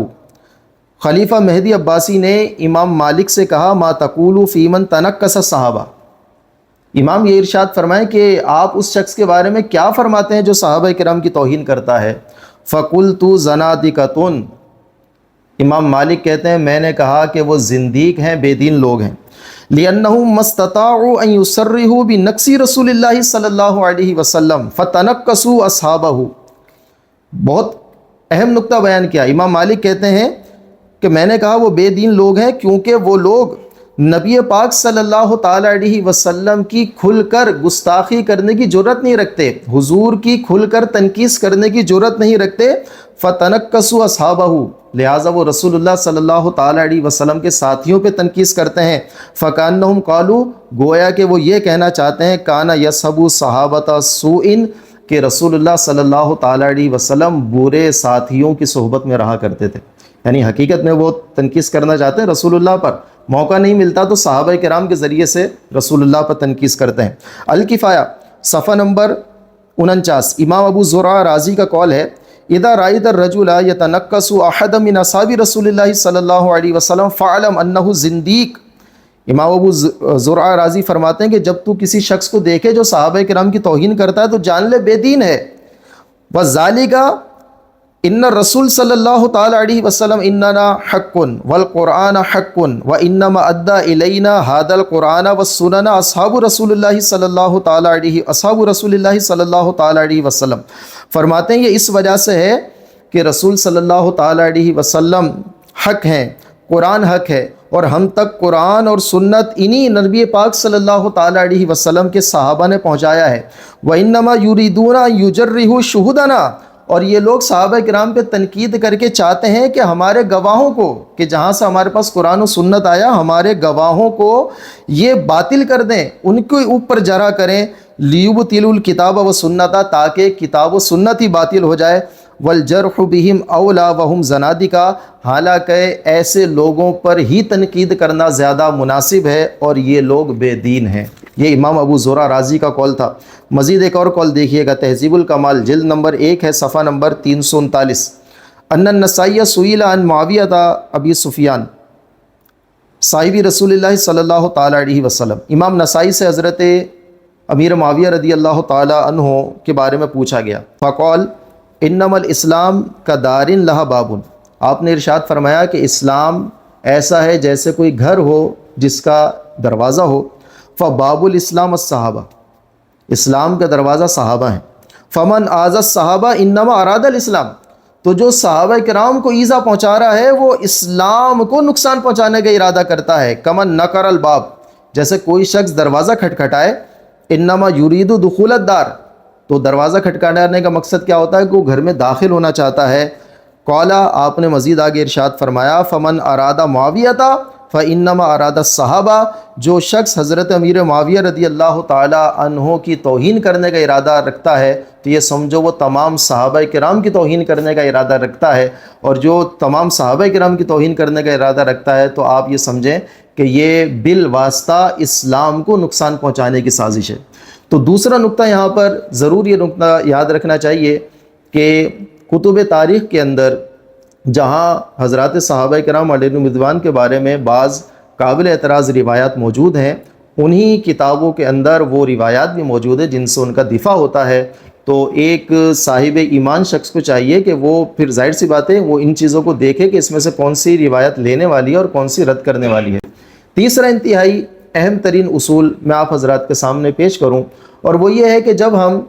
خلیفہ مہدی عباسی نے امام مالک سے کہا ما تقول فی من تنکس صحابہ، امام یہ ارشاد فرمائیں کہ آپ اس شخص کے بارے میں کیا فرماتے ہیں جو صحابہ کرام کی توہین کرتا ہے؟ فقلت زنادقۃ، امام مالک کہتے ہیں میں نے کہا کہ وہ زندیق ہیں، بے دین لوگ ہیں، لأنهم ما استطاعوا ان يصرحوا بنقص رسول اللہ صلی اللہ علیہ وسلم فتنقصوا اصحابہ۔ بہت اہم نقطہ بیان کیا، امام مالک کہتے ہیں کہ میں نے کہا وہ بے دین لوگ ہیں کیونکہ وہ لوگ نبی پاک صلی اللہ تعالی علیہ وسلم کی کھل کر گستاخی کرنے کی جرات نہیں رکھتے، حضور کی کھل کر تنقیص کرنے کی جرات نہیں رکھتے، فتنقصوا اصحابہ، لہٰذا وہ رسول اللہ صلی اللہ تعالی علیہ وسلم کے ساتھیوں پہ تنقیص کرتے ہیں، فکانہم قالوا، گویا کہ وہ یہ کہنا چاہتے ہیں کان یصحب صحابۃ سوء، کہ رسول اللہ صلی اللہ تعالی علیہ وسلم برے ساتھیوں کی صحبت میں رہا کرتے تھے، یعنی حقیقت میں وہ تنقیص کرنا چاہتے ہیں رسول اللہ پر، موقع نہیں ملتا تو صحابہ کرام کے ذریعے سے رسول اللہ پر تنقیص کرتے ہیں۔ الکفایہ صفحہ نمبر 49، امام ابو زرع رازی کا قول ہے اذا رأيت الرجل يتنقص احد من اصحاب رسول اللہ صلی اللہ علیہ وسلم فاعلم انه زندیق، امام ابو زرع رازی فرماتے ہیں کہ جب تو کسی شخص کو دیکھے جو صحابہ کرام کی توہین کرتا ہے تو جان لے بے دین ہے۔ وذالک ان رسول صلی اللہ تعالی علیہ وسلم اننا حق والقرآن حق وانما ادى الینا هذا القرآن والسنن اصحاب رسول اللہ صلی اللہ تعالی علیہ وسلم۔ فرماتے ہیں یہ اس وجہ سے ہے کہ رسول صلی اللہ تعالی علیہ وسلم حق ہیں، قرآن حق ہے، اور ہم تک قرآن اور سنت انہی نبی پاک صلی اللہ تعالی علیہ وسلم کے صحابہ نے پہنچایا ہے۔ وَإِنَّمَا يُرِيدُونَ أَن يُجَرِّحُوا شُهُودَنَا، اور یہ لوگ صحابہ کرام پہ تنقید کر کے چاہتے ہیں کہ ہمارے گواہوں کو، کہ جہاں سے ہمارے پاس قرآن و سنت آیا، ہمارے گواہوں کو یہ باطل کر دیں، ان کے اوپر جرح کریں، لِيُبْطِلُوا الْكِتَابَ وَالسُّنَّةَ، تاکہ کتاب و سنت ہی باطل ہو جائے۔ والجرح بہم اولا وہم زنادقہ، حالانکہ ایسے لوگوں پر ہی تنقید کرنا زیادہ مناسب ہے اور یہ لوگ بے دین ہیں۔ یہ امام ابو زرع رازی کا قول تھا۔ مزید ایک اور قول دیکھیے گا، تہذیب الکمال جلد نمبر 1 ہے، صفحہ نمبر 339۔ ان النسائی سئل عن معاویہ ابی سفیان صاحب رسول اللہ صلی اللہ تعالی علیہ وسلم، امام نسائی سے حضرت امیر معاویہ رضی اللہ تعالی عنہ کے بارے میں پوچھا گیا۔ فقال انما الاسلام کا دارن لہا بابن، آپ نے ارشاد فرمایا کہ اسلام ایسا ہے جیسے کوئی گھر ہو جس کا دروازہ ہو۔ فباب الاسلام الصحابہ، اسلام کا دروازہ صحابہ ہیں۔ فمن آذى الصحابہ انما اراد الاسلام، تو جو صحابہ کرام کو ایذا پہنچا رہا ہے وہ اسلام کو نقصان پہنچانے کا ارادہ کرتا ہے۔ کمن نقر الباب، جیسے کوئی شخص دروازہ کھٹکھٹائے، انما یرید دخول الدار، تو دروازہ کھٹکھٹانے کا مقصد کیا ہوتا ہے کہ وہ گھر میں داخل ہونا چاہتا ہے۔ قالا، آپ نے مزید آگے ارشاد فرمایا، فمن اراد معاویہ فانما اراد الصحابہ، جو شخص حضرت امیر معاویہ رضی اللہ تعالی عنہ کی توہین کرنے کا ارادہ رکھتا ہے تو یہ سمجھو وہ تمام صحابہ کرام کی توہین کرنے کا ارادہ رکھتا ہے، اور جو تمام صحابہ کرام کی توہین کرنے کا ارادہ رکھتا ہے تو آپ یہ سمجھیں کہ یہ بالواسطہ اسلام کو نقصان پہنچانے کی سازش ہے۔ تو دوسرا نقطہ یہاں پر ضرور یہ نقطہ یاد رکھنا چاہیے کہ کتب تاریخ کے اندر جہاں حضرات صحابہ کرام علیہم رضوان کے بارے میں بعض قابل اعتراض روایات موجود ہیں، انہی کتابوں کے اندر وہ روایات بھی موجود ہیں جن سے ان کا دفاع ہوتا ہے۔ تو ایک صاحب ایمان شخص کو چاہیے کہ وہ پھر ظاہر سی بات ہے وہ ان چیزوں کو دیکھے کہ اس میں سے کون سی روایت لینے والی ہے اور کون سی رد کرنے والی ہے۔ تیسرا انتہائی اہم ترین اصول میں آپ حضرات کے سامنے پیش کروں، اور وہ یہ ہے کہ جب ہم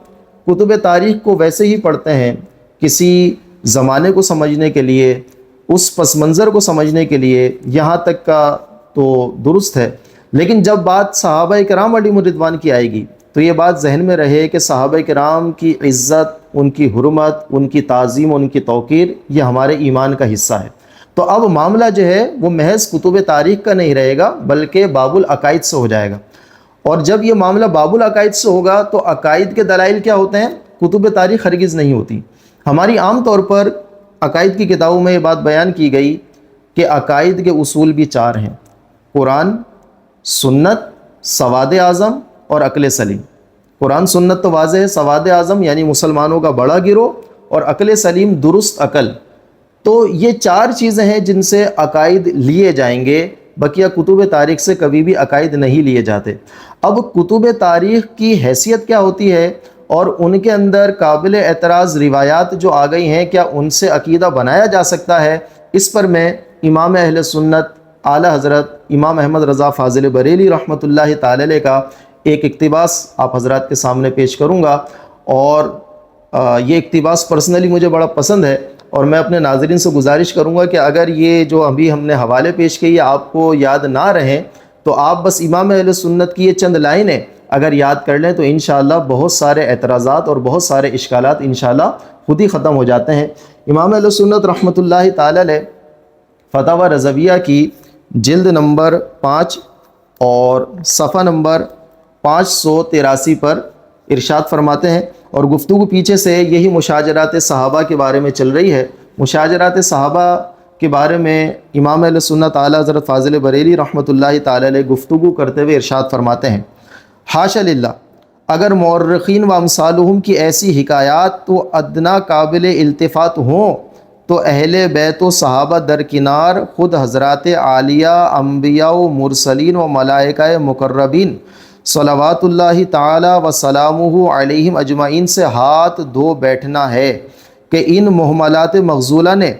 کتب تاریخ کو ویسے ہی پڑھتے ہیں کسی زمانے کو سمجھنے کے لیے، اس پس منظر کو سمجھنے کے لیے، یہاں تک کا تو درست ہے، لیکن جب بات صحابہ کرام علیہم رضوان کی آئے گی تو یہ بات ذہن میں رہے کہ صحابہ کرام کی عزت، ان کی حرمت، ان کی تعظیم، ان کی توقیر یہ ہمارے ایمان کا حصہ ہے۔ تو اب معاملہ جو ہے وہ محض کتب تاریخ کا نہیں رہے گا بلکہ باب العقائد سے ہو جائے گا، اور جب یہ معاملہ باب العقائد سے ہوگا تو عقائد کے دلائل کیا ہوتے ہیں؟ کتب تاریخ ہرگز نہیں ہوتی۔ ہماری عام طور پر عقائد کی کتابوں میں یہ بات بیان کی گئی کہ عقائد کے اصول بھی 4 ہیں: قرآن، سنت، سواد اعظم اور عقل سلیم۔ قرآن سنت تو واضح ہے، سواد اعظم یعنی مسلمانوں کا بڑا گروہ، اور عقل سلیم درست عقل۔ تو یہ 4 چیزیں ہیں جن سے عقائد لیے جائیں گے، بقیہ کتب تاریخ سے کبھی بھی عقائد نہیں لیے جاتے۔ اب کتب تاریخ کی حیثیت کیا ہوتی ہے اور ان کے اندر قابل اعتراض روایات جو آ گئی ہیں کیا ان سے عقیدہ بنایا جا سکتا ہے؟ اس پر میں امام اہل سنت اعلیٰ حضرت امام احمد رضا فاضل بریلی رحمۃ اللہ تعالی علیہ کا ایک اقتباس آپ حضرات کے سامنے پیش کروں گا، اور یہ اقتباس پرسنلی مجھے بڑا پسند ہے، اور میں اپنے ناظرین سے گزارش کروں گا کہ اگر یہ جو ابھی ہم نے حوالے پیش کیے آپ کو یاد نہ رہیں تو آپ بس امام اہل سنت کی یہ چند لائنیں اگر یاد کر لیں تو انشاءاللہ بہت سارے اعتراضات اور بہت سارے اشکالات انشاءاللہ خود ہی ختم ہو جاتے ہیں۔ امام اہل سنت رحمۃ اللہ تعالی علیہ فتاوی رضویہ کی جلد نمبر 5 اور صفحہ نمبر 583 پر ارشاد فرماتے ہیں، اور گفتگو پیچھے سے یہی مشاجرات صحابہ کے بارے میں چل رہی ہے۔ مشاجرات صحابہ کے بارے میں امام اہل سنت اعلیٰ حضرت فاضل بریلی رحمۃ اللہ تعالی علیہ گفتگو کرتے ہوئے ارشاد فرماتے ہیں، حاشا للہ، اگر مورخین و امثالہم کی ایسی حکایات تو ادنا قابل التفات ہوں تو اہل بیت و صحابہ درکنار خود حضرات عالیہ انبیاء و مرسلین و ملائکہ مقربین صلوات اللہ تعالی و سلامہ علیہم اجمعین سے ہاتھ دھو بیٹھنا ہے کہ ان محملات مغزولہ نے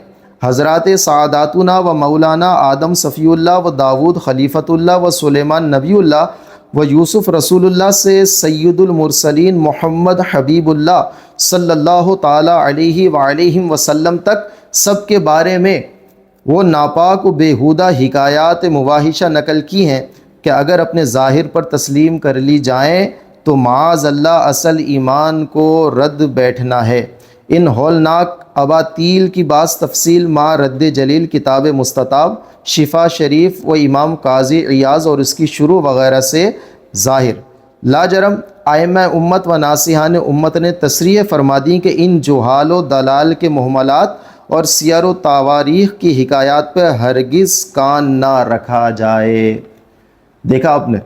حضرات سعاداتنا و مولانا آدم صفی اللہ و داود خلیفۃ اللہ و سلیمان نبی اللہ و یوسف رسول اللہ سے سید المرسلین محمد حبیب اللہ صلی اللہ تعالی علیہ وآلہ وسلم تک سب کے بارے میں وہ ناپاک و بیہودہ حکایات مواحشہ نقل کی ہیں کہ اگر اپنے ظاہر پر تسلیم کر لی جائیں تو معاذ اللہ اصل ایمان کو رد بیٹھنا ہے۔ ان ہولناک اباطیل کی بعض تفصیل مع رد جلیل کتاب مستطاب شفا شریف و امام قاضی عیاض اور اس کی شروع وغیرہ سے ظاہر۔ لا جرم ائمہ امت و ناصحان امت نے تصریح فرما دی کہ ان جہال و دلال کے محملات اور سیر و تواریخ کی حکایات پہ ہرگز کان نہ رکھا جائے۔ دیکھا آپ نے،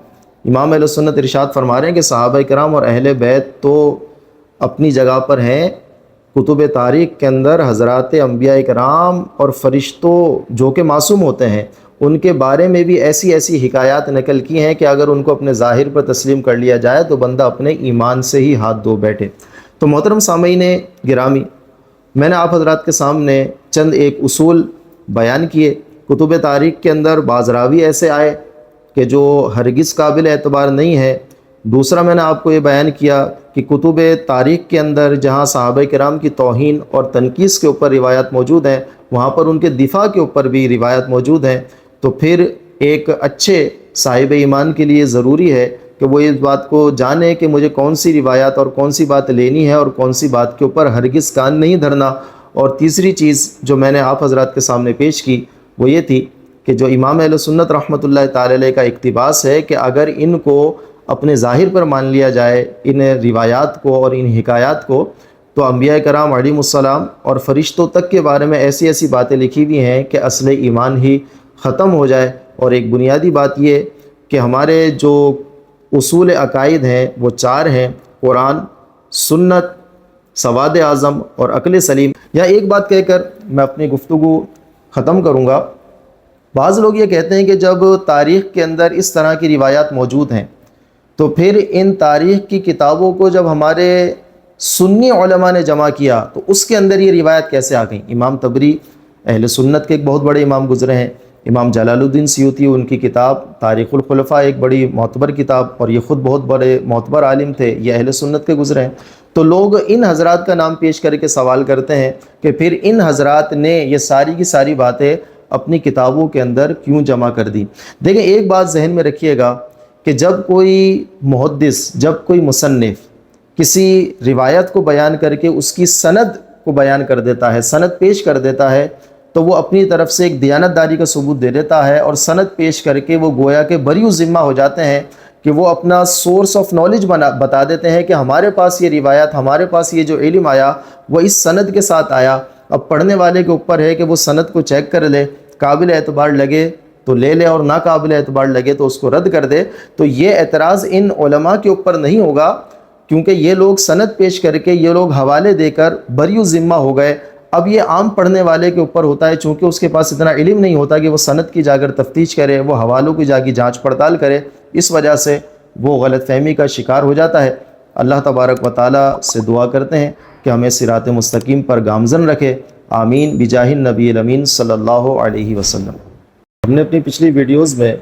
امام اہل سنت ارشاد فرما رہے ہیں کہ صحابہ کرام اور اہل بیت تو اپنی جگہ پر ہیں، کتب تاریخ کے اندر حضرات انبیاء کرام اور فرشتوں جو کہ معصوم ہوتے ہیں ان کے بارے میں بھی ایسی ایسی حکایات نقل کی ہیں کہ اگر ان کو اپنے ظاہر پر تسلیم کر لیا جائے تو بندہ اپنے ایمان سے ہی ہاتھ دھو بیٹھے۔ تو محترم سامعین گرامی، میں نے آپ حضرات کے سامنے چند ایک اصول بیان کیے۔ کتب تاریخ کے اندر بعض راوی ایسے آئے کہ جو ہرگز قابل اعتبار نہیں ہے۔ دوسرا میں نے آپ کو یہ بیان کیا کہ کتب تاریخ کے اندر جہاں صحابہ کرام کی توہین اور تنقیص کے اوپر روایات موجود ہیں وہاں پر ان کے دفاع کے اوپر بھی روایات موجود ہیں۔ تو پھر ایک اچھے صاحب ایمان کے لیے ضروری ہے کہ وہ اس بات کو جانے کہ مجھے کون سی روایات اور کون سی بات لینی ہے اور کون سی بات کے اوپر ہرگز کان نہیں دھرنا۔ اور تیسری چیز جو میں نے آپ حضرات کے سامنے پیش کی وہ یہ تھی کہ جو امام اہل سنت رحمۃ اللہ تعالی علیہ کا اقتباس ہے کہ اگر ان کو اپنے ظاہر پر مان لیا جائے، ان روایات کو اور ان حکایات کو، تو انبیاء کرام علیہم السلام اور فرشتوں تک کے بارے میں ایسی ایسی باتیں لکھی ہوئی ہیں کہ اصل ایمان ہی ختم ہو جائے۔ اور ایک بنیادی بات یہ کہ ہمارے جو اصول عقائد ہیں وہ چار ہیں: قرآن، سنت، سواد اعظم اور عقل سلیم۔ یا ایک بات کہہ کر میں اپنی گفتگو ختم کروں گا۔ بعض لوگ یہ کہتے ہیں کہ جب تاریخ کے اندر اس طرح کی روایات موجود ہیں تو پھر ان تاریخ کی کتابوں کو جب ہمارے سنی علماء نے جمع کیا تو اس کے اندر یہ روایت کیسے آ گئیں؟ امام طبری اہل سنت کے ایک بہت بڑے امام گزرے ہیں، امام جلال الدین سیوطی، ان کی کتاب تاریخ الخلفاء ایک بڑی معتبر کتاب، اور یہ خود بہت بڑے معتبر عالم تھے، یہ اہل سنت کے گزرے ہیں۔ تو لوگ ان حضرات کا نام پیش کر کے سوال کرتے ہیں کہ پھر ان حضرات نے یہ ساری کی ساری باتیں اپنی کتابوں کے اندر کیوں جمع کر دی؟ دیکھیں، ایک بات ذہن میں رکھیے گا کہ جب کوئی محدث، جب کوئی مصنف کسی روایت کو بیان کر کے اس کی سند کو بیان کر دیتا ہے، سند پیش کر دیتا ہے، تو وہ اپنی طرف سے ایک دیانتداری کا ثبوت دے دیتا ہے، اور سند پیش کر کے وہ گویا کہ بری ذمہ ہو جاتے ہیں کہ وہ اپنا سورس آف نالج بتا دیتے ہیں کہ ہمارے پاس یہ روایت، ہمارے پاس یہ جو علم آیا وہ اس سند کے ساتھ آیا۔ اب پڑھنے والے کے اوپر ہے کہ وہ سند کو چیک کر لے، قابل اعتبار لگے تو لے لے اور ناقابل اعتبار لگے تو اس کو رد کر دے۔ تو یہ اعتراض ان علماء کے اوپر نہیں ہوگا، کیونکہ یہ لوگ سند پیش کر کے، یہ لوگ حوالے دے کر بری ذمہ ہو گئے۔ اب یہ عام پڑھنے والے کے اوپر ہوتا ہے، چونکہ اس کے پاس اتنا علم نہیں ہوتا کہ وہ سند کی جا کر تفتیش کرے، وہ حوالوں کی جا کے جانچ پڑتال کرے، اس وجہ سے وہ غلط فہمی کا شکار ہو جاتا ہے۔ اللہ تبارک و تعالیٰ سے دعا کرتے ہیں کہ ہمیں صراط مستقیم پر گامزن رکھے، آمین بجاہ النبی الامین صلی اللہ علیہ وسلم۔ ہم نے اپنی پچھلی ویڈیوز میں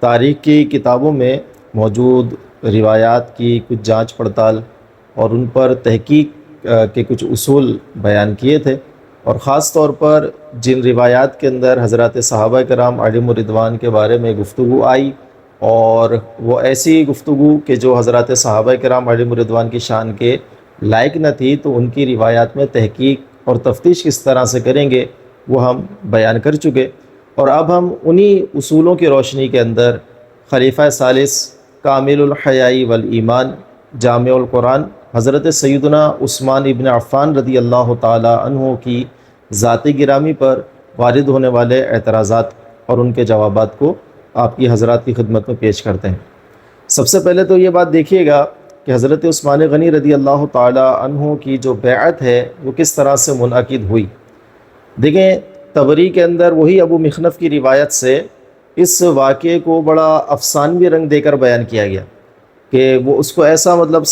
تاریخ کی کتابوں میں موجود روایات کی کچھ جانچ پڑتال اور ان پر تحقیق کے کچھ اصول بیان کیے تھے، اور خاص طور پر جن روایات کے اندر حضرات صحابہ کرام علیہم الرضوان کے بارے میں گفتگو آئی، اور وہ ایسی گفتگو کہ جو حضرات صحابہ کرام علیہم الرضوان کی شان کے لائق نہ تھی، تو ان کی روایات میں تحقیق اور تفتیش کس طرح سے کریں گے وہ ہم بیان کر چکے۔ اور اب ہم انہی اصولوں کی روشنی کے اندر خلیفہ ثالث کامل الحیاء والایمان جامع القرآن حضرت سیدنا عثمان ابن عفان رضی اللہ تعالی عنہ کی ذاتی گرامی پر وارد ہونے والے اعتراضات اور ان کے جوابات کو آپ کی حضرات کی خدمت میں پیش کرتے ہیں۔ سب سے پہلے تو یہ بات دیکھیے گا کہ حضرت عثمان غنی رضی اللہ تعالی عنہ کی جو بیعت ہے وہ کس طرح سے منعقد ہوئی۔ دیکھیں طبری کے اندر وہی ابو مخنف کی روایت سے اس واقعے کو بڑا افسانوی رنگ دے کر بیان کیا گیا کہ وہ اس کو ایسا مطلب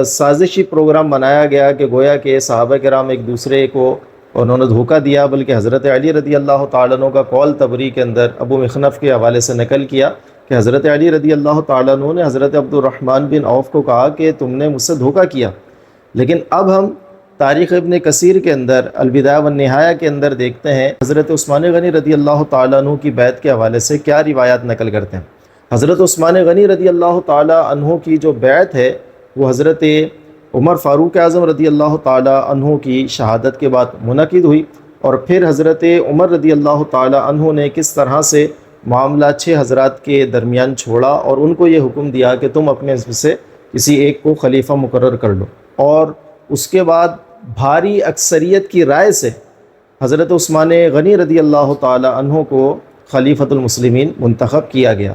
سازشی پروگرام بنایا گیا کہ گویا کہ صحابہ کرام ایک دوسرے کو انہوں نے دھوکہ دیا، بلکہ حضرت علی رضی اللہ تعالیٰ عنہ کا قول طبری کے اندر ابو مخنف کے حوالے سے نقل کیا کہ حضرت علی رضی اللہ تعالیٰ عنہ نے حضرت عبد الرحمن بن عوف کو کہا کہ تم نے مجھ سے دھوکہ کیا۔ لیکن اب ہم تاریخ ابن کثیر کے اندر البدایہ والنہایہ کے اندر دیکھتے ہیں حضرت عثمان غنی رضی اللہ تعالیٰ عنہ کی بیعت کے حوالے سے کیا روایات نقل کرتے ہیں۔ حضرت عثمان غنی رضی اللہ تعالیٰ عنہ کی جو بیعت ہے وہ حضرت عمر فاروق اعظم رضی اللہ تعالیٰ عنہ کی شہادت کے بعد منعقد ہوئی، اور پھر حضرت عمر رضی اللہ تعالیٰ عنہ نے کس طرح سے معاملہ 6 حضرات کے درمیان چھوڑا اور ان کو یہ حکم دیا کہ تم اپنے میں سے کسی ایک کو خلیفہ مقرر کر لو، اور اس کے بعد بھاری اکثریت کی رائے سے حضرت عثمان غنی رضی اللہ تعالیٰ عنہ کو خلیفۃ المسلمین منتخب کیا گیا۔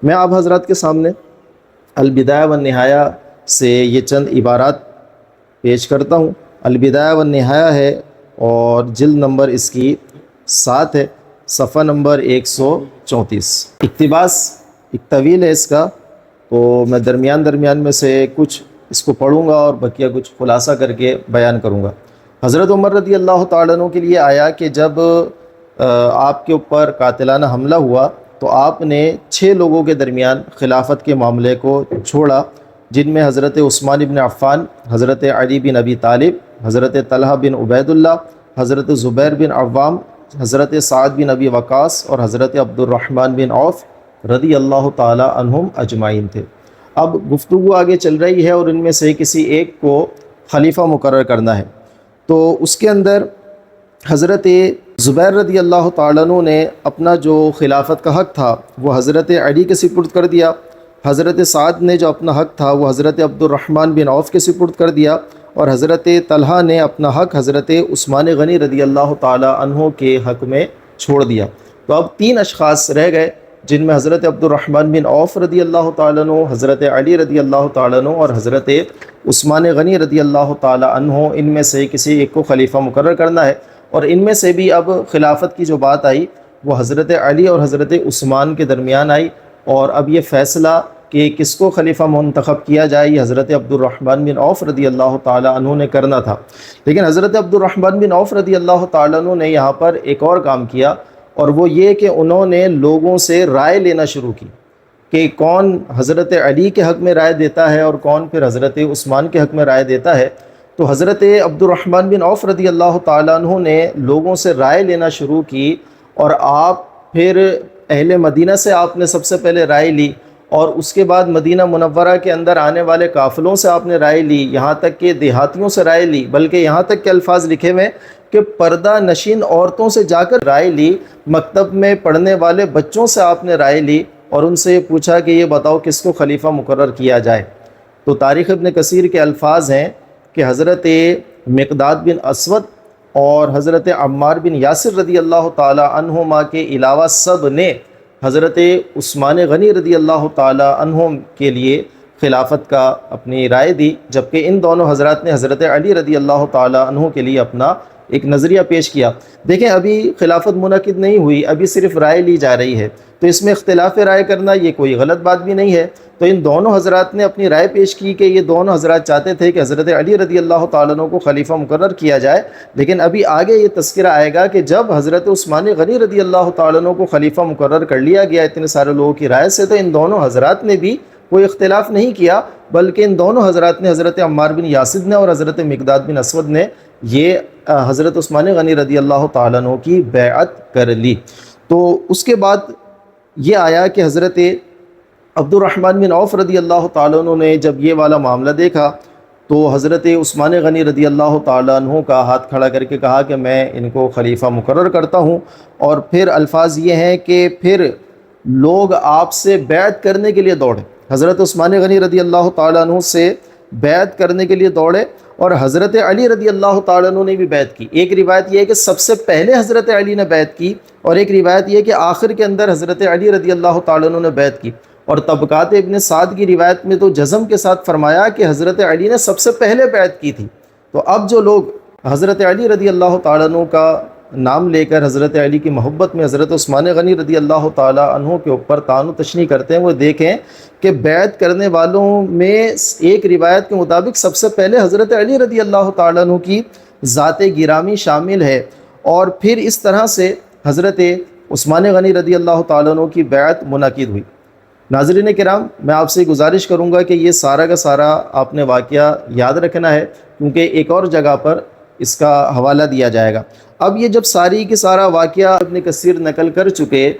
میں آپ حضرات کے سامنے البدایہ والنہایہ سے یہ چند عبارات پیش کرتا ہوں۔ البدایہ والنہایہ ہے اور جلد نمبر اس کی 7 ہے، صفحہ نمبر 134۔ اقتباس ایک طویل ہے اس کا، تو میں درمیان میں سے کچھ اس کو پڑھوں گا اور بقیہ کچھ خلاصہ کر کے بیان کروں گا۔ حضرت عمر رضی اللہ تعالیٰ عنہ کے لیے آیا کہ جب آپ کے اوپر قاتلانہ حملہ ہوا تو آپ نے 6 لوگوں کے درمیان خلافت کے معاملے کو چھوڑا، جن میں حضرت عثمان بن عفان، حضرت علی بن ابی طالب، حضرت طلحہ بن عبید اللہ، حضرت زبیر بن عوام، حضرت سعد بن ابی وقاص اور حضرت عبد الرحمن بن عوف رضی اللہ تعالی عنہم اجمعین تھے۔ اب گفتگو آگے چل رہی ہے اور ان میں سے کسی ایک کو خلیفہ مقرر کرنا ہے، تو اس کے اندر حضرت زبیر رضی اللہ تعالیٰ عنہ نے اپنا جو خلافت کا حق تھا وہ حضرت علی کے سپرد کر دیا، حضرت سعد نے جو اپنا حق تھا وہ حضرت عبد الرحمن بن عوف کے سپرد کر دیا، اور حضرت طلحہ نے اپنا حق حضرت عثمان غنی رضی اللہ تعالیٰ عنہ کے حق میں چھوڑ دیا۔ تو اب 3 اشخاص رہ گئے، جن میں حضرت عبد الرحمن بن عوف رضی اللہ تعالیٰ عنہ، حضرت علی رضی اللہ تعالیٰ عنہ اور حضرت عثمان غنی رضی اللہ تعالیٰ عنہ، ان میں سے کسی ایک کو خلیفہ مقرر کرنا ہے۔ اور ان میں سے بھی اب خلافت کی جو بات آئی وہ حضرت علی اور حضرت عثمان کے درمیان آئی، اور اب یہ فیصلہ کہ کس کو خلیفہ منتخب کیا جائے یہ حضرت عبد الرحمن بن عوف رضی اللہ تعالیٰ عنہ نے کرنا تھا۔ لیکن حضرت عبد الرحمن بن عوف رضی اللہ تعالیٰ عنہ نے یہاں پر ایک اور کام کیا، اور وہ یہ کہ انہوں نے لوگوں سے رائے لینا شروع کی کہ کون حضرت علی کے حق میں رائے دیتا ہے اور کون پھر حضرت عثمان کے حق میں رائے دیتا ہے۔ تو حضرت عبد الرحمن بن عوف رضی اللہ تعالیٰ عنہ نے لوگوں سے رائے لینا شروع کی، اور آپ پھر اہل مدینہ سے آپ نے سب سے پہلے رائے لی، اور اس کے بعد مدینہ منورہ کے اندر آنے والے قافلوں سے آپ نے رائے لی، یہاں تک کہ دیہاتیوں سے رائے لی، بلکہ یہاں تک کہ الفاظ لکھے ہوئے کہ پردہ نشین عورتوں سے جا کر رائے لی، مکتب میں پڑھنے والے بچوں سے آپ نے رائے لی اور ان سے پوچھا کہ یہ بتاؤ کس کو خلیفہ مقرر کیا جائے۔ تو تاریخ ابن کثیر کے الفاظ ہیں کہ حضرت مقداد بن اسود اور حضرت عمار بن یاسر رضی اللہ تعالی عنہما کے علاوہ سب نے حضرت عثمان غنی رضی اللہ تعالی عنہ کے لیے خلافت کا اپنی رائے دی، جبکہ ان دونوں حضرات نے حضرت علی رضی اللہ تعالی عنہ کے لیے اپنا ایک نظریہ پیش کیا۔ دیکھیں ابھی خلافت منعقد نہیں ہوئی، ابھی صرف رائے لی جا رہی ہے، تو اس میں اختلاف رائے کرنا یہ کوئی غلط بات بھی نہیں ہے۔ تو ان دونوں حضرات نے اپنی رائے پیش کی کہ یہ دونوں حضرات چاہتے تھے کہ حضرت علی رضی اللہ تعالیٰ عنہ کو خلیفہ مقرر کیا جائے، لیکن ابھی آگے یہ تذکرہ آئے گا کہ جب حضرت عثمان غنی رضی اللہ تعالیٰ عنہ کو خلیفہ مقرر کر لیا گیا اتنے سارے لوگوں کی رائے سے، تو ان دونوں حضرات نے بھی کوئی اختلاف نہیں کیا، بلکہ ان دونوں حضرات نے حضرت عمار بن یاسر نے اور حضرت مقداد بن اسود نے یہ حضرت عثمان غنی رضی اللہ تعالیٰ عنہ کی بیعت کر لی۔ تو اس کے بعد یہ آیا کہ حضرت عبد الرحمن بن عوف رضی اللہ تعالیٰ عنہ نے جب یہ والا معاملہ دیکھا تو حضرت عثمان غنی رضی اللہ تعالیٰ عنہ کا ہاتھ کھڑا کر کے کہا کہ میں ان کو خلیفہ مقرر کرتا ہوں، اور پھر الفاظ یہ ہیں کہ پھر لوگ آپ سے بیعت کرنے کے لیے دوڑے، حضرت عثمان غنی رضی اللہ تعالیٰ عنہ سے بیعت کرنے کے لیے دوڑے، اور حضرت علی رضی اللہ تعالیٰ عنہ نے بھی بیعت کی۔ ایک روایت یہ ہے کہ سب سے پہلے حضرت علی نے بیعت کی، اور ایک روایت یہ ہے کہ آخر کے اندر حضرت علی رضی اللہ تعالیٰ عنہ نے بیعت کی، اور طبقات ابن سعد کی روایت میں تو جزم کے ساتھ فرمایا کہ حضرت علی نے سب سے پہلے بیعت کی تھی۔ تو اب جو لوگ حضرت علی رضی اللہ تعالیٰ عنہ کا نام لے کر حضرت علی کی محبت میں حضرت عثمان غنی رضی اللہ تعالیٰ عنہ کے اوپر طعن و تشنیع کرتے ہیں، وہ دیکھیں کہ بیعت کرنے والوں میں ایک روایت کے مطابق سب سے پہلے حضرت علی رضی اللہ تعالیٰ عنہ کی ذات گرامی شامل ہے، اور پھر اس طرح سے حضرت عثمان غنی رضی اللہ تعالیٰ عنہ کی بیعت منعقد ہوئی۔ ناظرین کرام، میں آپ سے گزارش کروں گا کہ یہ سارا کا سارا آپ نے واقعہ یاد رکھنا ہے، کیونکہ ایک اور جگہ پر اس کا حوالہ دیا جائے گا۔ اب یہ جب ساری کی سارا واقعہ ابن کثیر نقل کر چکے،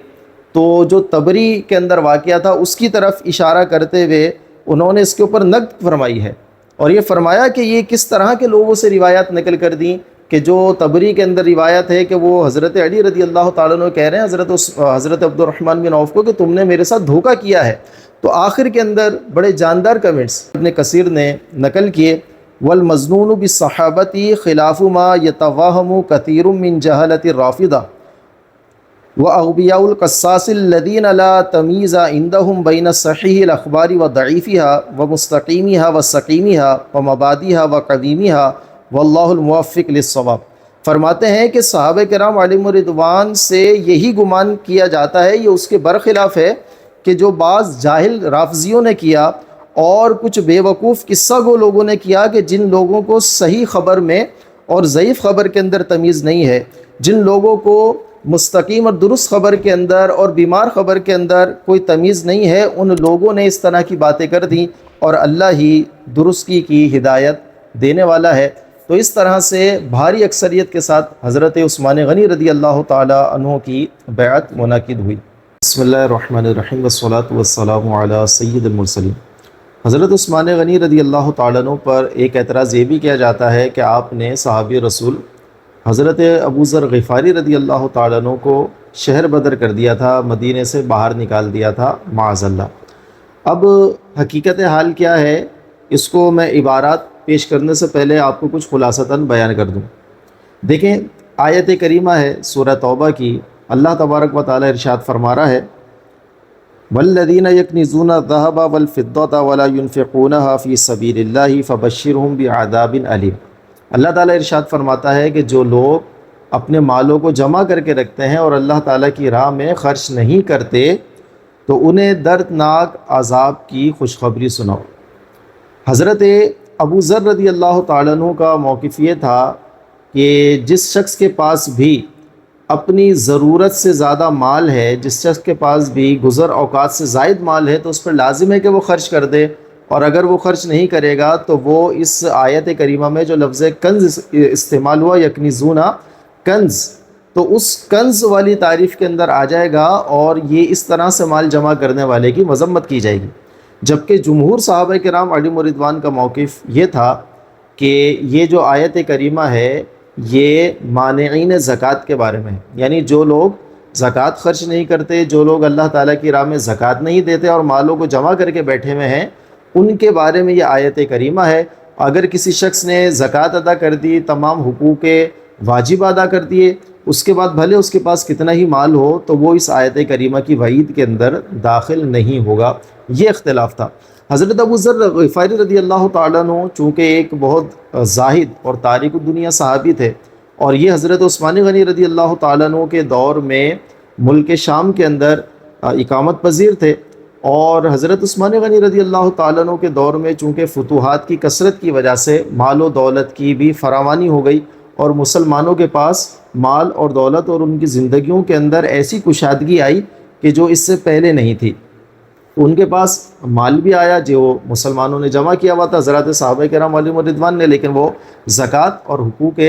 تو جو طبری کے اندر واقعہ تھا اس کی طرف اشارہ کرتے ہوئے انہوں نے اس کے اوپر نقد فرمائی ہے، اور یہ فرمایا کہ یہ کس طرح کے لوگوں سے روایات نقل کر دیں کہ جو طبری کے اندر روایت ہے کہ وہ حضرت علی رضی اللہ تعالیٰ عنہ کہہ رہے ہیں حضرت عبد الرحمن بن عوف کو کہ تم نے میرے ساتھ دھوکہ کیا ہے۔ تو آخر کے اندر بڑے جاندار کمنٹس ابن کثیر نے نقل کیے، والمظنون بالصحابۃ خلاف ما یتوہم کثیر من جہلۃ الرافضہ واغبیاء القصاص الذین لا تمییز عندهم بین صحیح الاخبار وضعیفها ومستقیمها وسقیمها ومبادئها وقدیمها واللہ الموفق للصواب۔ فرماتے ہیں کہ صحابہ کرام علیہم رضوان سے یہی گمان کیا جاتا ہے، یہ اس کے برخلاف ہے کہ جو بعض جاہل رافضیوں نے کیا اور کچھ بے وقوف قصہ گو لوگوں نے کیا، کہ جن لوگوں کو صحیح خبر میں اور ضعیف خبر کے اندر تمیز نہیں ہے، جن لوگوں کو مستقیم اور درست خبر کے اندر اور بیمار خبر کے اندر کوئی تمیز نہیں ہے، ان لوگوں نے اس طرح کی باتیں کر دیں، اور اللہ ہی درستی کی ہدایت دینے والا ہے۔ تو اس طرح سے بھاری اکثریت کے ساتھ حضرت عثمان غنی رضی اللہ تعالی عنہ کی بیعت منعقد ہوئی۔ بسم اللہ الرحمن الرحیم، والصلاة والسلام علی سید المرسلین۔ حضرت عثمان غنی رضی اللہ تعالیٰ عنہ پر ایک اعتراض یہ بھی کیا جاتا ہے کہ آپ نے صحابی رسول حضرت ابو ذر غفاری رضی اللہ تعالیٰ عنہ کو شہر بدر کر دیا تھا، مدینے سے باہر نکال دیا تھا معاذ اللہ۔ اب حقیقت حال کیا ہے، اس کو میں عبارات پیش کرنے سے پہلے آپ کو کچھ خلاصتاً بیان کر دوں۔ دیکھیں، آیت کریمہ ہے سورہ توبہ کی، اللہ تبارک و تعالی ارشاد فرما رہا ہے والذین یکنزون الذہب والفضة ولا ينفقونها فی سبیل اللہ فبشرہم بعذاب علیم۔ اللہ تعالیٰ ارشاد فرماتا ہے کہ جو لوگ اپنے مالوں کو جمع کر کے رکھتے ہیں اور اللہ تعالیٰ کی راہ میں خرچ نہیں کرتے، تو انہیں دردناک عذاب کی خوشخبری سناؤ۔ حضرت ابو ذر رضی اللہ تعالیٰ عنہ کا موقف یہ تھا کہ جس شخص کے پاس بھی اپنی ضرورت سے زیادہ مال ہے، جس شخص کے پاس بھی گزر اوقات سے زائد مال ہے، تو اس پر لازم ہے کہ وہ خرچ کر دے، اور اگر وہ خرچ نہیں کرے گا تو وہ اس آیت کریمہ میں جو لفظ کنز استعمال ہوا، یکنزون کنز، تو اس کنز والی تعریف کے اندر آ جائے گا، اور یہ اس طرح سے مال جمع کرنے والے کی مذمت کی جائے گی۔ جبکہ جمہور صحابہ کرام علیہم رضوان کا موقف یہ تھا کہ یہ جو آیت کریمہ ہے یہ مانعین زکوٰۃ کے بارے میں ہے، یعنی جو لوگ زکوٰۃ خرچ نہیں کرتے، جو لوگ اللہ تعالیٰ کی راہ میں زکوٰۃ نہیں دیتے اور مالوں کو جمع کر کے بیٹھے ہوئے ہیں، ان کے بارے میں یہ آیت کریمہ ہے۔ اگر کسی شخص نے زکوٰۃ ادا کر دی، تمام حقوق واجب ادا کر دیے، اس کے بعد بھلے اس کے پاس کتنا ہی مال ہو، تو وہ اس آیت کریمہ کی وعید کے اندر داخل نہیں ہوگا۔ یہ اختلاف تھا۔ حضرت ابو ذر غفاری رضی اللہ تعالیٰ عنہ چونکہ ایک بہت زاہد اور تارک الدنیا صحابی تھے، اور یہ حضرت عثمان غنی رضی اللہ تعالیٰ عنہ کے دور میں ملک شام کے اندر اقامت پذیر تھے، اور حضرت عثمان غنی رضی اللہ تعالیٰ عنہ کے دور میں چونکہ فتوحات کی کثرت کی وجہ سے مال و دولت کی بھی فراوانی ہو گئی، اور مسلمانوں کے پاس مال اور دولت اور ان کی زندگیوں کے اندر ایسی کشادگی آئی کہ جو اس سے پہلے نہیں تھی۔ ان کے پاس مال بھی آیا جو مسلمانوں نے جمع کیا ہوا تھا حضرات صحابہ کرام علیہم رضوان نے، لیکن وہ زکوٰۃ اور حقوق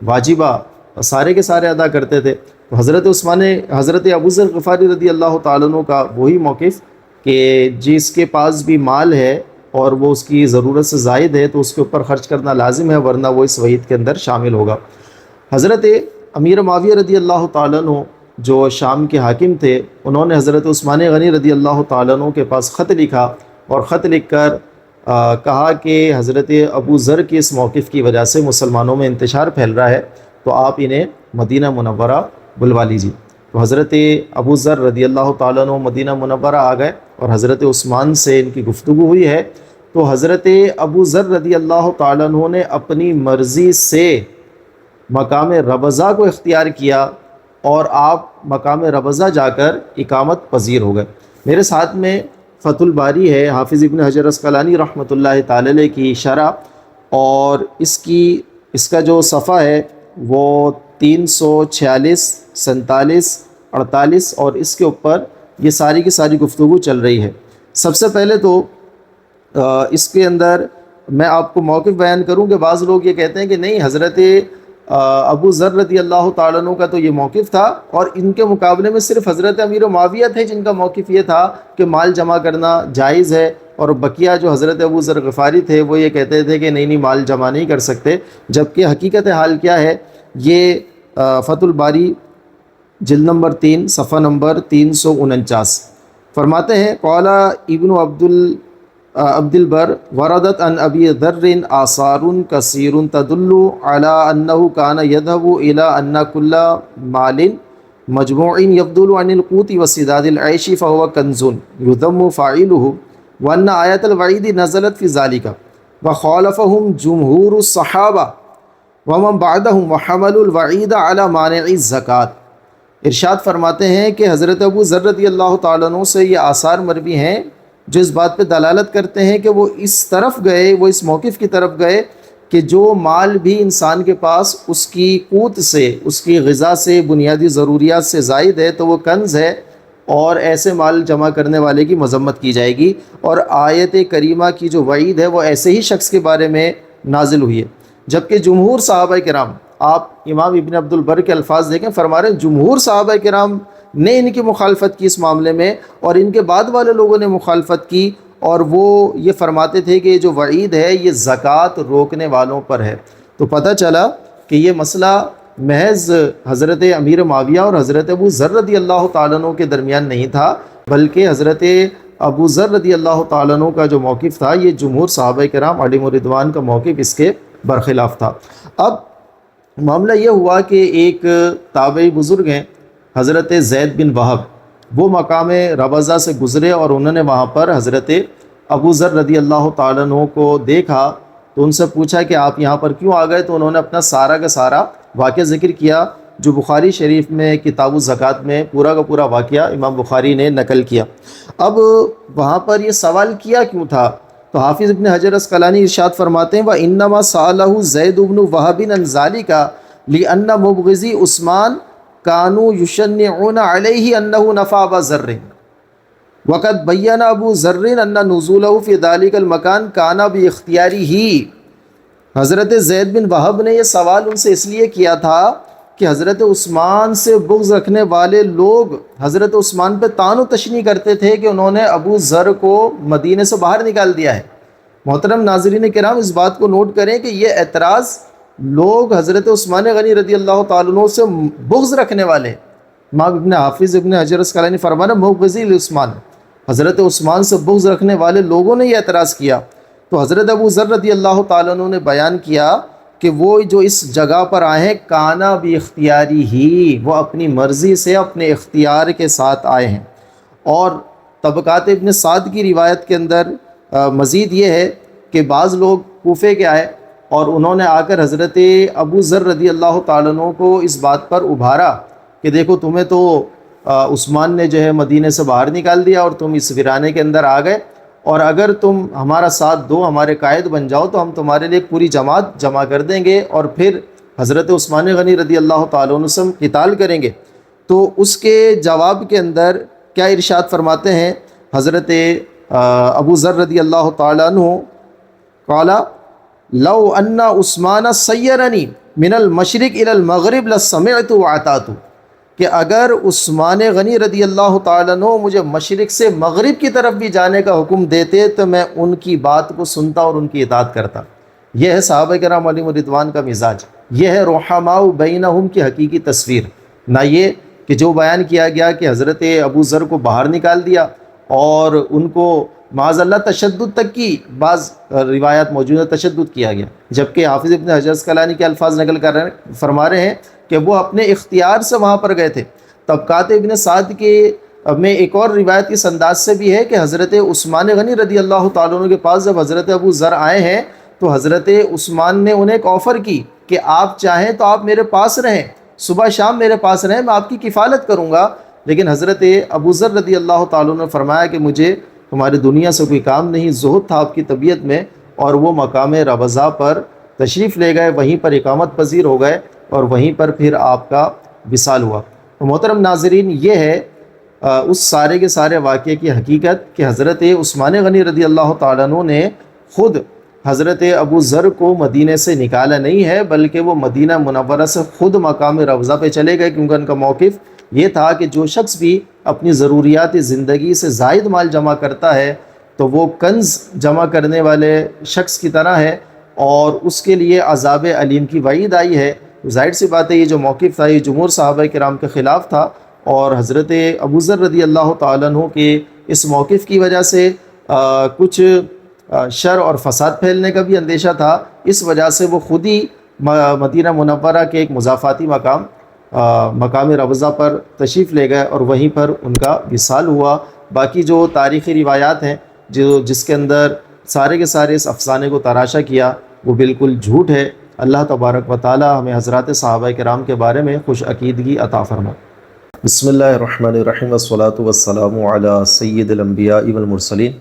واجبہ سارے کے سارے ادا کرتے تھے۔ تو حضرت ابو ذر غفاری رضی اللہ تعالیٰ عنہ کا وہی موقف کہ جس کے پاس بھی مال ہے اور وہ اس کی ضرورت سے زائد ہے تو اس کے اوپر خرچ کرنا لازم ہے، ورنہ وہ اس وعید کے اندر شامل ہوگا۔ حضرت امیر معاویہ رضی اللہ تعالیٰ عنہ جو شام کے حاکم تھے، انہوں نے حضرت عثمان غنی رضی اللہ تعالیٰ عنہ کے پاس خط لکھا، اور خط لکھ کر کہا کہ حضرت ابو ذر کے اس موقف کی وجہ سے مسلمانوں میں انتشار پھیل رہا ہے، تو آپ انہیں مدینہ منورہ بلوا لیجیے۔ تو حضرت ابو ذر رضی اللہ تعالیٰ عنہ مدینہ منورہ آ گئے، اور حضرت عثمان سے ان کی گفتگو ہوئی ہے۔ تو حضرت ابو ذر رضی اللہ تعالیٰ عنہ نے اپنی مرضی سے مقام ربضہ کو اختیار کیا اور آپ مقام ربضہ جا کر اقامت پذیر ہو گئے۔ میرے ساتھ میں فتح الباری ہے، حافظ ابن حجر عسقلانی رحمۃ اللہ تعالی علیہ کی شرح، اور اس کا جو صفحہ ہے وہ 346، 47، 48، اور اس کے اوپر یہ ساری کی ساری گفتگو چل رہی ہے۔ سب سے پہلے تو اس کے اندر میں آپ کو موقف بیان کروں کہ بعض لوگ یہ کہتے ہیں کہ نہیں، حضرت ابو ذر رضی اللہ تعالیٰ عنہ کا تو یہ موقف تھا، اور ان کے مقابلے میں صرف حضرت امیر معاویہ تھے جن کا موقف یہ تھا کہ مال جمع کرنا جائز ہے، اور بقیہ جو حضرت ابو ذر غفاری تھے وہ یہ کہتے تھے کہ نہیں مال جمع نہیں کر سکتے۔ جبکہ حقیقت حال کیا ہے، یہ فتح الباری جلد نمبر 3 صفحہ نمبر 349 فرماتے ہیں، قال ابن عبد البر وردت عن ابی ذر آثار کثیر تدل علی انه كان يذهب الى ان كل مال مجموع يفضل عن القوت وسداد العيش فهو كنز يذم فاعله، وان آیت الوعید نزلت في ذلك وخالفهم جمهور الصحابہ ومن بعدهم وحملوا الوعید على مانع الزکوۃ۔ ارشاد فرماتے ہیں کہ حضرت ابو ذر رضی اللہ تعالیٰ عنہ سے یہ آثار مروی ہیں جو اس بات پہ دلالت کرتے ہیں کہ وہ اس طرف گئے، وہ اس موقف کی طرف گئے کہ جو مال بھی انسان کے پاس اس کی قوت سے، اس کی غذا سے، بنیادی ضروریات سے زائد ہے تو وہ کنز ہے، اور ایسے مال جمع کرنے والے کی مذمت کی جائے گی۔ اور آیت کریمہ کی جو وعید ہے وہ ایسے ہی شخص کے بارے میں نازل ہوئی ہے۔ جبکہ جمہور صحابہ کرام، آپ امام ابن عبد البر کے الفاظ دیکھیں، فرما رہے ہیں جمہور صحابہ کرام نے ان کی مخالفت کی اس معاملے میں، اور ان کے بعد والے لوگوں نے مخالفت کی، اور وہ یہ فرماتے تھے کہ جو وعید ہے یہ زکوٰۃ روکنے والوں پر ہے۔ تو پتہ چلا کہ یہ مسئلہ محض حضرت امیر معاویہ اور حضرت ابو ذر رضی اللہ تعالیٰ عنہ کے درمیان نہیں تھا، بلکہ حضرت ابو ذر رضی اللہ تعالیٰ عنہ کا جو موقف تھا یہ جمہور صحابہ کرام علیہم الرضوان کا موقف اس کے برخلاف تھا۔ اب معاملہ یہ ہوا کہ ایک تابعی بزرگ ہیں حضرت زید بن وہب، وہ مقام ربضہ سے گزرے اور انہوں نے وہاں پر حضرت ابو ذر رضی اللہ تعالیٰ عنہ کو دیکھا، تو ان سے پوچھا کہ آپ یہاں پر کیوں آ گئے؟ تو انہوں نے اپنا سارا کا سارا واقعہ ذکر کیا، جو بخاری شریف میں کتاب الزکوٰۃ میں پورا کا پورا واقعہ امام بخاری نے نقل کیا۔ اب وہاں پر یہ سوال کیا کیوں تھا؟ تو حافظ ابن حجر عسقلانی ارشاد فرماتے ہیں وَإِنَّمَا سَأَلَهُ زید بن وہب عن ذَلِكَ لِأَنَّ مُبْغِضِي عثمان كانوا يشنعون عليه أنه نفع أبا ذر وقد بين ابو ذر ان نزوله في ذلك المكان كان باختياره۔ حضرت زید بن وہب نے یہ سوال ان سے اس لیے کیا تھا کہ حضرت عثمان سے بغض رکھنے والے لوگ حضرت عثمان پہ طعن و تشنیع کرتے تھے کہ انہوں نے ابو ذر کو مدینے سے باہر نکال دیا ہے۔ محترم ناظرین کرام، اس بات کو نوٹ کریں کہ یہ اعتراض لوگ حضرت عثمان غنی رضی اللہ تعالیٰ عنہ سے بغض رکھنے والے، امام ابن حافظ ابن حجر عسقلانی فرمانا مبغضی عثمان، حضرت عثمان سے بغض رکھنے والے لوگوں نے یہ اعتراض کیا۔ تو حضرت ابو ذر رضی اللہ تعالیٰ عنہ نے بیان کیا کہ وہ جو اس جگہ پر آئے ہیں کانا بھی اختیاری ہی، وہ اپنی مرضی سے اپنے اختیار کے ساتھ آئے ہیں۔ اور طبقات ابن سعد کی روایت کے اندر مزید یہ ہے کہ بعض لوگ کوفے کے آئے اور انہوں نے آ کر حضرت ابو ذر رضی اللہ تعالیٰ عنہ کو اس بات پر ابھارا کہ دیکھو تمہیں تو عثمان نے جو ہے مدینے سے باہر نکال دیا اور تم اس ویرانے کے اندر آ گئے، اور اگر تم ہمارا ساتھ دو، ہمارے قائد بن جاؤ تو ہم تمہارے لیے پوری جماعت جمع کر دیں گے اور پھر حضرت عثمان غنی رضی اللہ تعالیٰ عنہ سے قتال کریں گے۔ تو اس کے جواب کے اندر کیا ارشاد فرماتے ہیں حضرت ابو ذر رضی اللہ تعالیٰ عنہ، قال لو ان عثمان سیرنی من المشرق الى المغرب لسمعت واطعت، کہ اگر عثمان غنی رضی اللہ تعالیٰ عنہ مجھے مشرق سے مغرب کی طرف بھی جانے کا حکم دیتے تو میں ان کی بات کو سنتا اور ان کی اطاعت کرتا۔ یہ ہے صحابہ کرام علیہم رضوان کا مزاج، یہ ہے رحماء بینہم کی حقیقی تصویر، نہ یہ کہ جو بیان کیا گیا کہ حضرت ابو ذر کو باہر نکال دیا اور ان کو معاذ اللہ تشدد تک کی بعض روایات موجود ہے، تشدد کیا گیا، جبکہ حافظ ابن حجر عسقلانی کے الفاظ نقل کر رہے ہیں، فرما رہے ہیں کہ وہ اپنے اختیار سے وہاں پر گئے تھے۔ طبقات ابن سعد کے میں ایک اور روایت اس انداز سے بھی ہے کہ حضرت عثمان غنی رضی اللہ تعالیٰ عنہ کے پاس جب حضرت ابو ذر آئے ہیں تو حضرت عثمان نے انہیں ایک آفر کی کہ آپ چاہیں تو آپ میرے پاس رہیں، صبح شام میرے پاس رہیں، میں آپ کی کفالت کروں گا۔ لیکن حضرت ابو ذر رضی اللہ تعالیٰ نے فرمایا کہ مجھے تمہاری دنیا سے کوئی کام نہیں، زہد تھا آپ کی طبیعت میں، اور وہ مقام ربضہ پر تشریف لے گئے، وہیں پر اقامت پذیر ہو گئے، اور وہیں پر پھر آپ کا وصال ہوا۔ تو محترم ناظرین، یہ ہے اس سارے کے سارے واقعے کی حقیقت کہ حضرت عثمان غنی رضی اللہ تعالیٰ عنہ نے خود حضرت ابو ذر کو مدینہ سے نکالا نہیں ہے، بلکہ وہ مدینہ منورہ سے خود مقام روضہ پہ چلے گئے، کیونکہ ان کا موقف یہ تھا کہ جو شخص بھی اپنی ضروریات زندگی سے زائد مال جمع کرتا ہے تو وہ کنز جمع کرنے والے شخص کی طرح ہے، اور اس کے لیے عذاب علیم کی وعید آئی ہے۔ ظاہر سی بات ہے یہ جو موقف تھا یہ جمہور صحابہ کرام کے خلاف تھا، اور حضرت ابو ذر رضی اللہ تعالیٰ عنہ کے اس موقف کی وجہ سے کچھ شر اور فساد پھیلنے کا بھی اندیشہ تھا، اس وجہ سے وہ خود ہی مدینہ منورہ کے ایک مضافاتی مقام روضہ پر تشریف لے گئے، اور وہیں پر ان کا وصال ہوا۔ باقی جو تاریخی روایات ہیں جس کے اندر سارے کے سارے اس افسانے کو تراشا کیا، وہ بالکل جھوٹ ہے۔ اللہ تبارک و تعالی ہمیں حضرات صحابہ کرام کے بارے میں خوش عقیدگی عطا فرمائے۔ بسم اللہ الرحمن الرحیم، والصلاة والسلام علی سید الانبیاء والمرسلین۔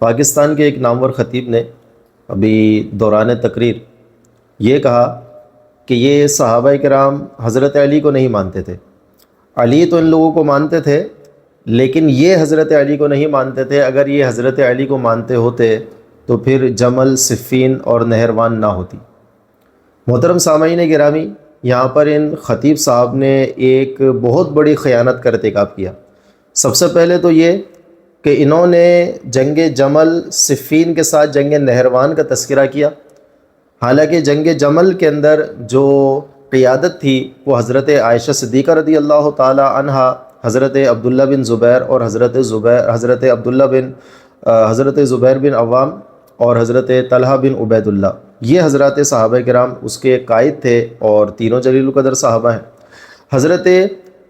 پاکستان کے ایک نامور خطیب نے ابھی دوران تقریر یہ کہا کہ یہ صحابہ کرام حضرت علی کو نہیں مانتے تھے، علی تو ان لوگوں کو مانتے تھے لیکن یہ حضرت علی کو نہیں مانتے تھے۔ اگر یہ حضرت علی کو مانتے ہوتے تو پھر جمل، صفین اور نہروان نہ ہوتی۔ محترم سامعین گرامی، یہاں پر ان خطیب صاحب نے ایک بہت بڑی خیانت کا ارتکاب کیا۔ سب سے پہلے تو یہ کہ انہوں نے جنگ جمل، صفین کے ساتھ جنگ نہروان کا تذکرہ کیا، حالانکہ جنگ جمل کے اندر جو قیادت تھی وہ حضرت عائشہ صدیقہ رضی اللہ تعالی عنہا، حضرت عبداللہ بن زبیر اور حضرت زبیر بن عوام اور حضرت طلحہ بن عبید اللہ، یہ حضرات صحابہ کرام اس کے قائد تھے، اور تینوں جلیل القدر صحابہ ہیں۔ حضرت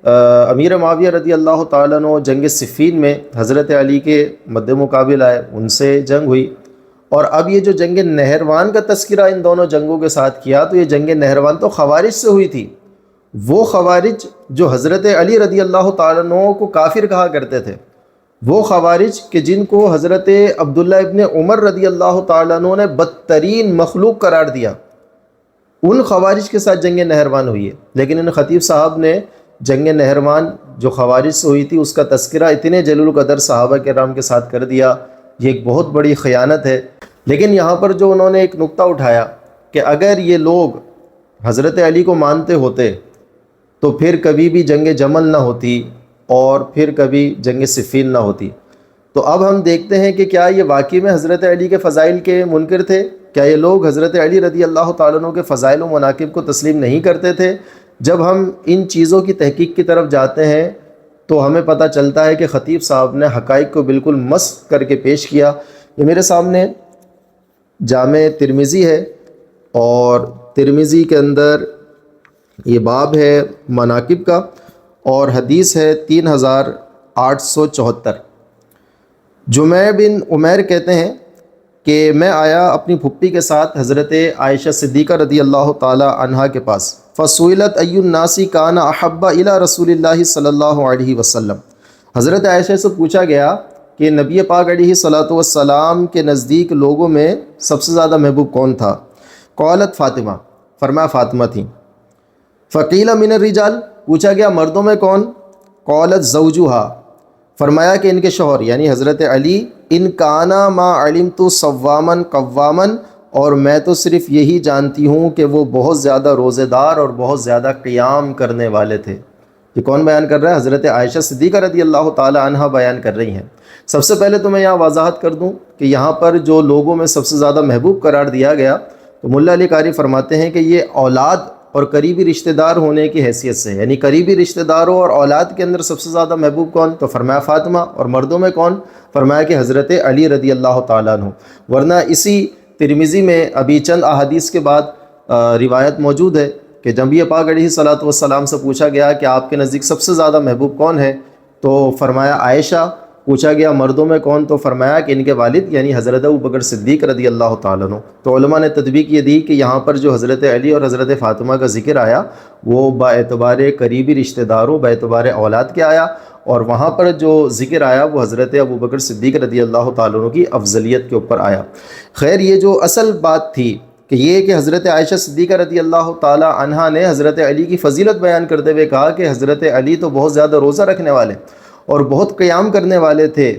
امیر معاویہ رضی اللہ تعالیٰ عنہ جنگ صفین میں حضرت علی کے مد مقابل آئے، ان سے جنگ ہوئی۔ اور اب یہ جو جنگ نہروان کا تذکرہ ان دونوں جنگوں کے ساتھ کیا، تو یہ جنگ نہروان تو خوارج سے ہوئی تھی، وہ خوارج جو حضرت علی رضی اللہ تعالیٰ عنہ کو کافر کہا کرتے تھے، وہ خوارج کہ جن کو حضرت عبداللہ ابن عمر رضی اللہ تعالیٰ عنہ نے بدترین مخلوق قرار دیا، ان خوارج کے ساتھ جنگ نہروان ہوئی ہے۔ لیکن ان خطیب صاحب نے جنگ نہروان جو خوارج سے ہوئی تھی اس کا تذکرہ اتنے جلیل القدر صحابہ کرام کے ساتھ کر دیا، یہ ایک بہت بڑی خیانت ہے۔ لیکن یہاں پر جو انہوں نے ایک نقطہ اٹھایا کہ اگر یہ لوگ حضرت علی کو مانتے ہوتے تو پھر کبھی بھی جنگ جمل نہ ہوتی اور پھر کبھی جنگ صفین نہ ہوتی۔ تو اب ہم دیکھتے ہیں کہ کیا یہ واقعی میں حضرت علی کے فضائل کے منکر تھے؟ کیا یہ لوگ حضرت علی رضی اللہ تعالیٰ عنہ کے فضائل و مناقب کو تسلیم نہیں کرتے تھے؟ جب ہم ان چیزوں کی تحقیق کی طرف جاتے ہیں تو ہمیں پتہ چلتا ہے کہ خطیب صاحب نے حقائق کو بالکل مسخ کر کے پیش کیا۔ یہ میرے سامنے جامع ترمذی ہے، اور ترمذی کے اندر یہ باب ہے مناقب کا، اور حدیث ہے 3874۔ جمع بن عمیر کہتے ہیں کہ میں آیا اپنی پھپھی کے ساتھ حضرت عائشہ صدیقہ رضی اللہ تعالی عنہا کے پاس، فسئلت ای الناس کان احب الی رسول اللہ صلی اللہ علیہ وسلم۔ حضرت عائشہ سے پوچھا گیا کہ نبی پاک علیہ الصلوۃ والسلام کے نزدیک لوگوں میں سب سے زیادہ محبوب کون تھا؟ قالت فاطمہ، فرمایا فاطمہ تھیں۔ فقیل من الرجال، پوچھا گیا مردوں میں کون؟ قالت زوجہا، فرمایا کہ ان کے شوہر یعنی حضرت علی، ان کانا ما علمت صوامن قوامن، اور میں تو صرف یہی جانتی ہوں کہ وہ بہت زیادہ روزے دار اور بہت زیادہ قیام کرنے والے تھے۔ یہ کون بیان کر رہا ہے؟ حضرت عائشہ صدیقہ رضی اللہ تعالی عنہا بیان کر رہی ہیں۔ سب سے پہلے تو میں یہاں وضاحت کر دوں کہ یہاں پر جو لوگوں میں سب سے زیادہ محبوب قرار دیا گیا، تو ملا علی قاری فرماتے ہیں کہ یہ اولاد اور قریبی رشتہ دار ہونے کی حیثیت سے، یعنی قریبی رشتہ داروں اور اولاد کے اندر سب سے زیادہ محبوب کون؟ تو فرمایا فاطمہ۔ اور مردوں میں کون؟ فرمایا کہ حضرت علی رضی اللہ تعالیٰ عنہ۔ ورنہ اسی ترمذی میں ابھی چند احادیث کے بعد روایت موجود ہے کہ نبی پاک علیہ الصلوۃ والسلام سے پوچھا گیا کہ آپ کے نزدیک سب سے زیادہ محبوب کون ہے؟ تو فرمایا عائشہ۔ پوچھا گیا مردوں میں کون؟ تو فرمایا کہ ان کے والد یعنی حضرت ابوبکر صدیق رضی اللہ تعالیٰ عنہ۔ تو علماء نے تطبیق یہ دی کہ یہاں پر جو حضرت علی اور حضرت فاطمہ کا ذکر آیا وہ با اعتبار قریبی رشتہ داروں، با اعتبار اولاد کے آیا، اور وہاں پر جو ذکر آیا وہ حضرت ابوبکر صدیق رضی اللہ تعالیٰ عنہ کی افضلیت کے اوپر آیا۔ خیر، یہ جو اصل بات تھی کہ یہ کہ حضرت عائشہ صدیقہ رضی اللہ تعالیٰ عنہا نے حضرت علی کی فضیلت بیان کرتے ہوئے کہا کہ حضرت علی تو بہت زیادہ روزہ رکھنے والے اور بہت قیام کرنے والے تھے۔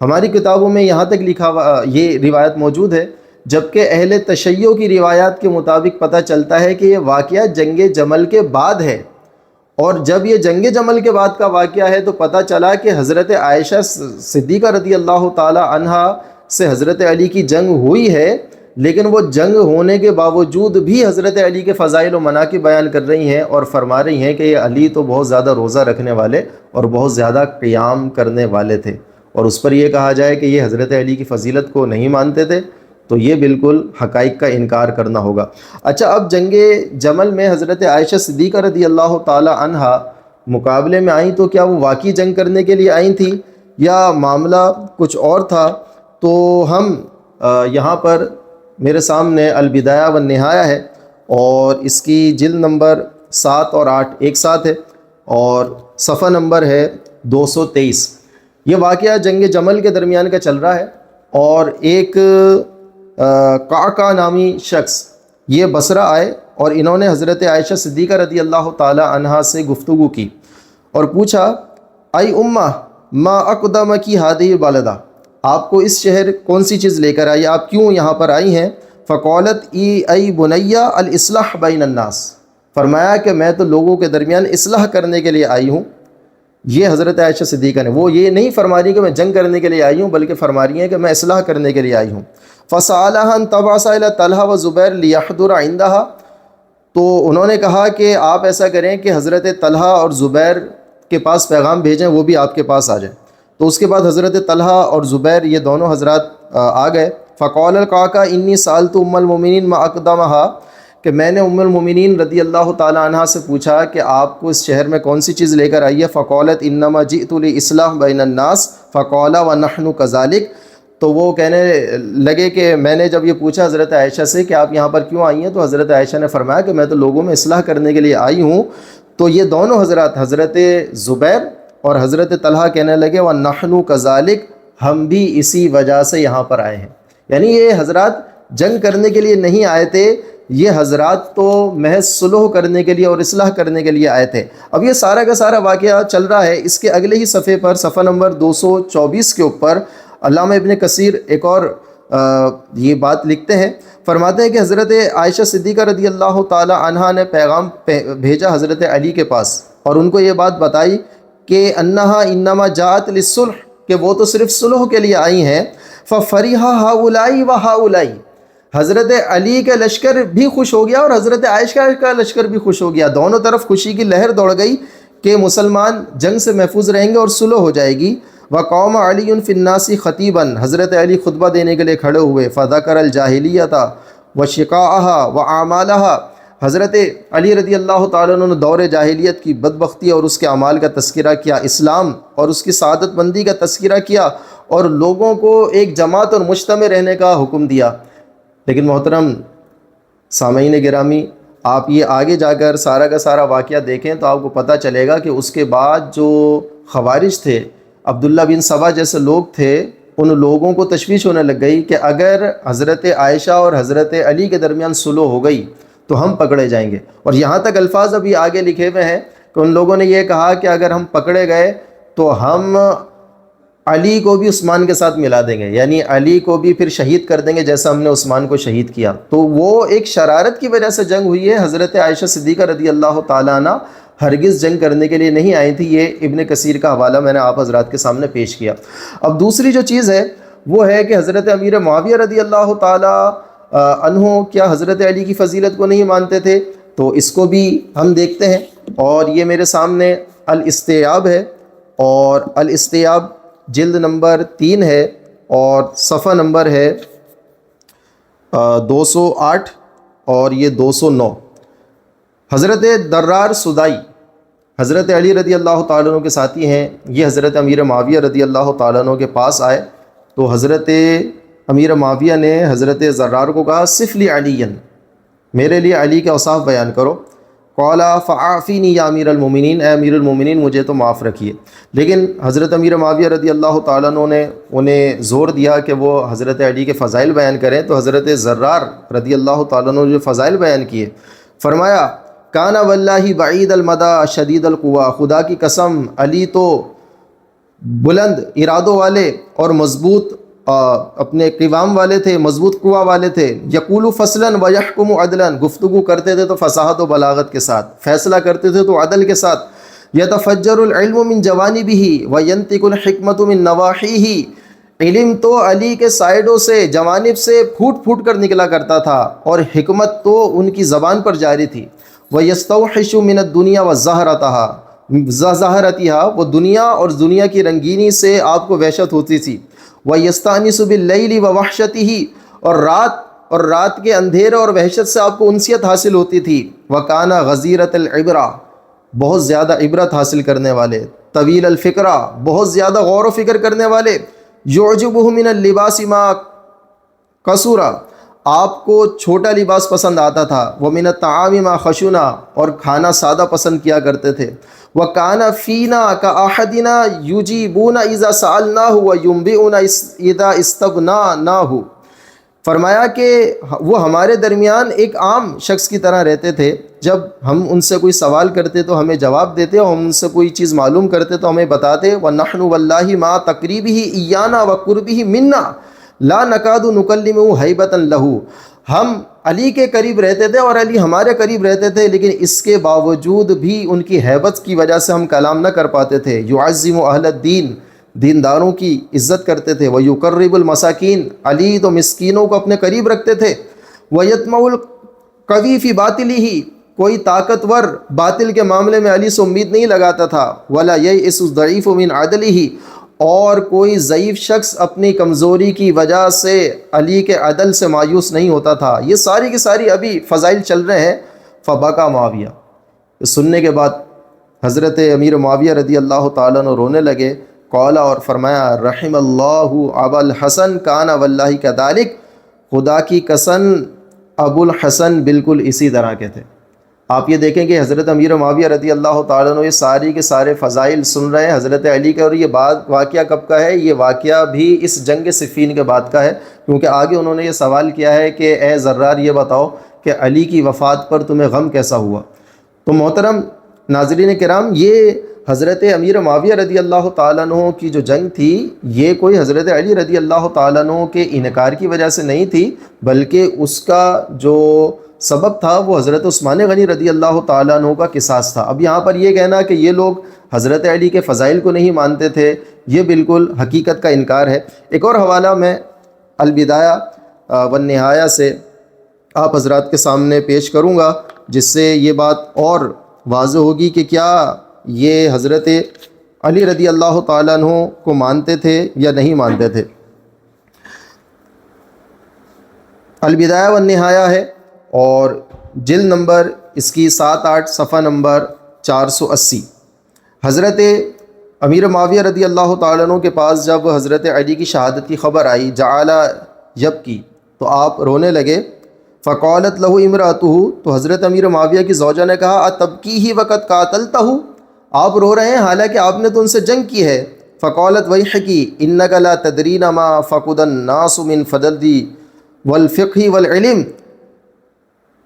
ہماری کتابوں میں یہاں تک لکھا ہوا یہ روایت موجود ہے، جبکہ اہل تشیع کی روایات کے مطابق پتہ چلتا ہے کہ یہ واقعہ جنگ جمل کے بعد ہے، اور جب یہ جنگ جمل کے بعد کا واقعہ ہے تو پتہ چلا کہ حضرت عائشہ صدیقہ رضی اللہ تعالیٰ عنہا سے حضرت علی کی جنگ ہوئی ہے، لیکن وہ جنگ ہونے کے باوجود بھی حضرت علی کے فضائل و مناقب بیان کر رہی ہیں اور فرما رہی ہیں کہ یہ علی تو بہت زیادہ روزہ رکھنے والے اور بہت زیادہ قیام کرنے والے تھے، اور اس پر یہ کہا جائے کہ یہ حضرت علی کی فضیلت کو نہیں مانتے تھے تو یہ بالکل حقائق کا انکار کرنا ہوگا۔ اچھا، اب جنگ جمل میں حضرت عائشہ صدیقہ رضی اللہ تعالی عنہا مقابلے میں آئیں تو کیا وہ واقعی جنگ کرنے کے لیے آئیں تھیں یا معاملہ کچھ اور تھا؟ تو ہم یہاں پر میرے سامنے البدایہ والنہایہ ہے، اور اس کی جلد نمبر 7 اور 8 ایک ساتھ ہے، اور صفحہ نمبر ہے 223۔ یہ واقعہ جنگ جمل کے درمیان کا چل رہا ہے، اور ایک قعقاع نامی شخص یہ بصرہ آئے اور انہوں نے حضرت عائشہ صدیقہ رضی اللہ تعالی عنہا سے گفتگو کی اور پوچھا، ای امہ ما اقدمکی ہذہ البلدہ، آپ کو اس شہر کون سی چیز لے کر آئی، آپ کیوں یہاں پر آئی ہیں؟ فقالت ای بنیہ الاصلاح بین الناس، فرمایا کہ میں تو لوگوں کے درمیان اصلاح کرنے کے لیے آئی ہوں۔ یہ حضرت عائشہ صدیقہ نے، وہ یہ نہیں فرما رہی کہ میں جنگ کرنے کے لیے آئی ہوں، بلکہ فرما رہی ہیں کہ میں اصلاح کرنے کے لیے آئی ہوں۔ فسألها ان تبعث الى طلحہ وزبیر لیحضر عندها، تو انہوں نے کہا کہ آپ ایسا کریں کہ حضرت طلحہ اور زبیر کے پاس پیغام بھیجیں، وہ بھی آپ کے پاس آ جائیں۔ تو اس کے بعد حضرت طلحہ اور زبیر یہ دونوں حضرات آ گئے۔ فقال القعقاع انی سألت ام المؤمنین ما اقدمها، کہ میں نے ام المؤمنین رضی اللہ تعالی عنہا سے پوچھا کہ آپ کو اس شہر میں کون سی چیز لے کر آئی ہے؟ فقالت انما جئت لاصلاح بین الناس فقال ونحن كذلك، تو وہ کہنے لگے کہ میں نے جب یہ پوچھا حضرت عائشہ سے کہ آپ یہاں پر کیوں آئی ہیں، تو حضرت عائشہ نے فرمایا کہ میں تو لوگوں میں اصلاح کرنے کے لیے آئی ہوں۔ تو یہ دونوں حضرات حضرت زبیر اور حضرت طلحہ کہنے لگے وَنَحْنُ كَذَلِكَ، ہم بھی اسی وجہ سے یہاں پر آئے ہیں، یعنی یہ حضرات جنگ کرنے کے لیے نہیں آئے تھے، یہ حضرات تو محض صلح کرنے کے لیے اور اصلاح کرنے کے لیے آئے تھے۔ اب یہ سارا کا سارا واقعہ چل رہا ہے، اس کے اگلے ہی صفحے پر صفحہ نمبر 224 کے اوپر علامہ ابن کثیر ایک اور یہ بات لکھتے ہیں، فرماتے ہیں کہ حضرت عائشہ صدیقہ رضی اللہ تعالی عنہا نے پیغام بھیجا حضرت علی کے پاس اور ان کو یہ بات بتائی کہ انہا انما جاءت للصلح، کہ وہ تو صرف صلح کے لیے آئی ہیں۔ ففرح ہؤلاء وہؤلاء، حضرت علی کا لشکر بھی خوش ہو گیا اور حضرت عائشہ کا لشکر بھی خوش ہو گیا، دونوں طرف خوشی کی لہر دوڑ گئی کہ مسلمان جنگ سے محفوظ رہیں گے اور صلح ہو جائے گی۔ وقام علی فی الناس خطیبا، حضرت علی خطبہ دینے کے لیے کھڑے ہوئے۔ فذکر الجاہلیۃ وشقاءها واعمالها، حضرت علی رضی اللہ تعالیٰ عنہ نے دور جاہلیت کی بدبختی اور اس کے اعمال کا تذکرہ کیا، اسلام اور اس کی سعادت مندی کا تذکرہ کیا، اور لوگوں کو ایک جماعت اور مجتمع رہنے کا حکم دیا۔ لیکن محترم سامعین گرامی، آپ یہ آگے جا کر سارا کا سارا واقعہ دیکھیں تو آپ کو پتہ چلے گا کہ اس کے بعد جو خوارج تھے، عبداللہ بن سبا جیسے لوگ تھے، ان لوگوں کو تشویش ہونے لگ گئی کہ اگر حضرت عائشہ اور حضرت علی کے درمیان صلح ہو گئی تو ہم پکڑے جائیں گے، اور یہاں تک الفاظ ابھی آگے لکھے ہوئے ہیں کہ ان لوگوں نے یہ کہا کہ اگر ہم پکڑے گئے تو ہم علی کو بھی عثمان کے ساتھ ملا دیں گے، یعنی علی کو بھی پھر شہید کر دیں گے جیسا ہم نے عثمان کو شہید کیا۔ تو وہ ایک شرارت کی وجہ سے جنگ ہوئی ہے، حضرت عائشہ صدیقہ رضی اللہ تعالیٰ عنہ ہرگز جنگ کرنے کے لیے نہیں آئی تھی۔ یہ ابن کثیر کا حوالہ میں نے آپ حضرات کے سامنے پیش کیا۔ اب دوسری جو چیز ہے وہ ہے کہ حضرت امیر معاویہ رضی اللہ تعالیٰ عنہ کیا حضرت علی کی فضیلت کو نہیں مانتے تھے؟ تو اس کو بھی ہم دیکھتے ہیں، اور یہ میرے سامنے الاستیاب ہے، اور الاستیاب جلد نمبر 3 ہے اور صفحہ نمبر ہے 208 اور یہ 209۔ حضرت درار سدائی حضرت علی رضی اللہ تعالیٰ عنہ کے ساتھی ہیں، یہ حضرت امیر معاویہ رضی اللہ تعالیٰ عنہ کے پاس آئے تو حضرت امیر معاویہ نے حضرت زرار کو کہا صف لی علی، میرے لیے علی کے اوصاف بیان کرو۔ قال فعافینی یا امیر المومنین، اے امیر المومنین مجھے تو معاف رکھیے۔ لیکن حضرت امیر معاویہ رضی اللہ تعالیٰ عنہ نے انہیں زور دیا کہ وہ حضرت علی کے فضائل بیان کریں، تو حضرت زرار رضی اللہ تعالیٰ عنہ نے جو فضائل بیان کیے، فرمایا کانا واللہ بعید المدى شدید القوا، خدا کی قسم علی تو بلند ارادوں والے اور مضبوط اپنے قوام والے تھے، مضبوط قوا والے تھے۔ یقول فصلا ویحکم عدلا، گفتگو کرتے تھے تو فصاحت و بلاغت کے ساتھ، فیصلہ کرتے تھے تو عدل کے ساتھ۔ یتفجر العلم من جوانبہ وینطق الحکمت من نواحیہ، علم تو علی کے سائڈوں سے، جوانب سے پھوٹ پھوٹ کر نکلا کرتا تھا اور حکمت تو ان کی زبان پر جاری تھی۔ وَيَسْتَوْحِشُ مِنَ الدُّنْيَا وَزَهَرَتِهَا، وہ دنیا اور دنیا کی رنگینی سے آپ کو وحشت ہوتی تھی۔ وَيَسْتَأْنِسُ بِاللَّيْلِ وَوَحْشَتِهِ، اور رات کے اندھیرے اور وحشت سے آپ کو انسیت حاصل ہوتی تھی۔ وَكَانَ غَزِيرَةَ الْعِبْرَةِ، بہت زیادہ عبرت حاصل کرنے والے۔ طویل الفکرہ، بہت زیادہ غور و فکر کرنے والے۔ يُعْجِبُهُ مِنَ اللِّبَاسِ مَا قَصُرَ، آپ کو چھوٹا لباس پسند آتا تھا۔ وَمِنَ الطَّعَامِ مَا خَشُنَا، اور کھانا سادہ پسند کیا کرتے تھے۔ وَكَانَ فِينَا كَأَحَدِنَا يُجِيبُونَ إِذَا سَأَلْنَاهُ وَيُنْبِئُونَ إِذَا اسْتَغْنَانَاهُ، فرمایا کہ وہ ہمارے درمیان ایک عام شخص کی طرح رہتے تھے، جب ہم ان سے کوئی سوال کرتے تو ہمیں جواب دیتے، اور ہم ان سے کوئی چیز معلوم کرتے تو ہمیں بتاتے۔ وَنَحْنُ وَاللَّهِ مَا تَقْرِيبِهِ إِيَّانَا وَقُرْبِهِ مِنَّا لا نکاد نکلمہ ہیبۃ لہ، ہم علی کے قریب رہتے تھے اور علی ہمارے قریب رہتے تھے، لیکن اس کے باوجود بھی ان کی ہیبت کی وجہ سے ہم کلام نہ کر پاتے تھے۔ یعظم اہل الدین، دینداروں کی عزت کرتے تھے۔ ویقرب المساکین، علی تو مسکینوں کو اپنے قریب رکھتے تھے۔ ویطمع القوی فی باطلہ، کوئی طاقتور باطل کے معاملے میں علی سے امید نہیں لگاتا تھا۔ ولا یئس الضعیف من عدلہ، اور کوئی ضعیف شخص اپنی کمزوری کی وجہ سے علی کے عدل سے مایوس نہیں ہوتا تھا۔ یہ ساری کی ساری ابھی فضائل چل رہے ہیں۔ فبکا معاویہ، سننے کے بعد حضرت امیر معاویہ رضی اللہ تعالیٰ عنہ رونے لگے۔ قال، اور فرمایا رحم اللہ ابا الحسن کان واللہ کذالک، خدا کی قسم ابو الحسن بالکل اسی طرح کے تھے۔ آپ یہ دیکھیں کہ حضرت امیر معاویہ رضی اللہ تعالیٰ عنہ یہ ساری کے سارے فضائل سن رہے ہیں حضرت علی کے، اور یہ واقعہ کب کا ہے؟ یہ واقعہ بھی اس جنگ صفین کے بعد کا ہے، کیونکہ آگے انہوں نے یہ سوال کیا ہے کہ اے زرار یہ بتاؤ کہ علی کی وفات پر تمہیں غم کیسا ہوا؟ تو محترم ناظرین کرام، یہ حضرت امیر معاویہ رضی اللہ تعالیٰ عنہ کی جو جنگ تھی، یہ کوئی حضرت علی رضی اللہ تعالیٰ عنہ کے انکار کی وجہ سے نہیں تھی، بلکہ اس کا جو سبب تھا وہ حضرت عثمان غنی رضی اللہ تعالیٰ عنہ کا قصاص تھا۔ اب یہاں پر یہ کہنا کہ یہ لوگ حضرت علی کے فضائل کو نہیں مانتے تھے، یہ بالکل حقیقت کا انکار ہے۔ ایک اور حوالہ میں البدایہ والنہایہ سے آپ حضرات کے سامنے پیش کروں گا، جس سے یہ بات اور واضح ہوگی کہ کیا یہ حضرت علی رضی اللہ تعالیٰ عنہ کو مانتے تھے یا نہیں مانتے تھے۔ البدایہ والنہایہ ہے، اور جلد نمبر اس کی 7-8 صفحہ نمبر 480۔ حضرت امیر معاویہ رضی اللہ تعالیٰ عنہ کے پاس جب حضرت علی کی شہادت کی خبر آئی، جعل یبکی، تو آپ رونے لگے۔ فقالت لہ امرأتہ، تو حضرت امیر معاویہ کی زوجہ نے کہا اتبکیہ وقد قاتلتہ، آپ رو رہے ہیں حالانکہ آپ نے تو ان سے جنگ کی ہے۔ فقالت ویحکی انک لا تدرین ما فقد الناس من فضل والفقہ والعلم،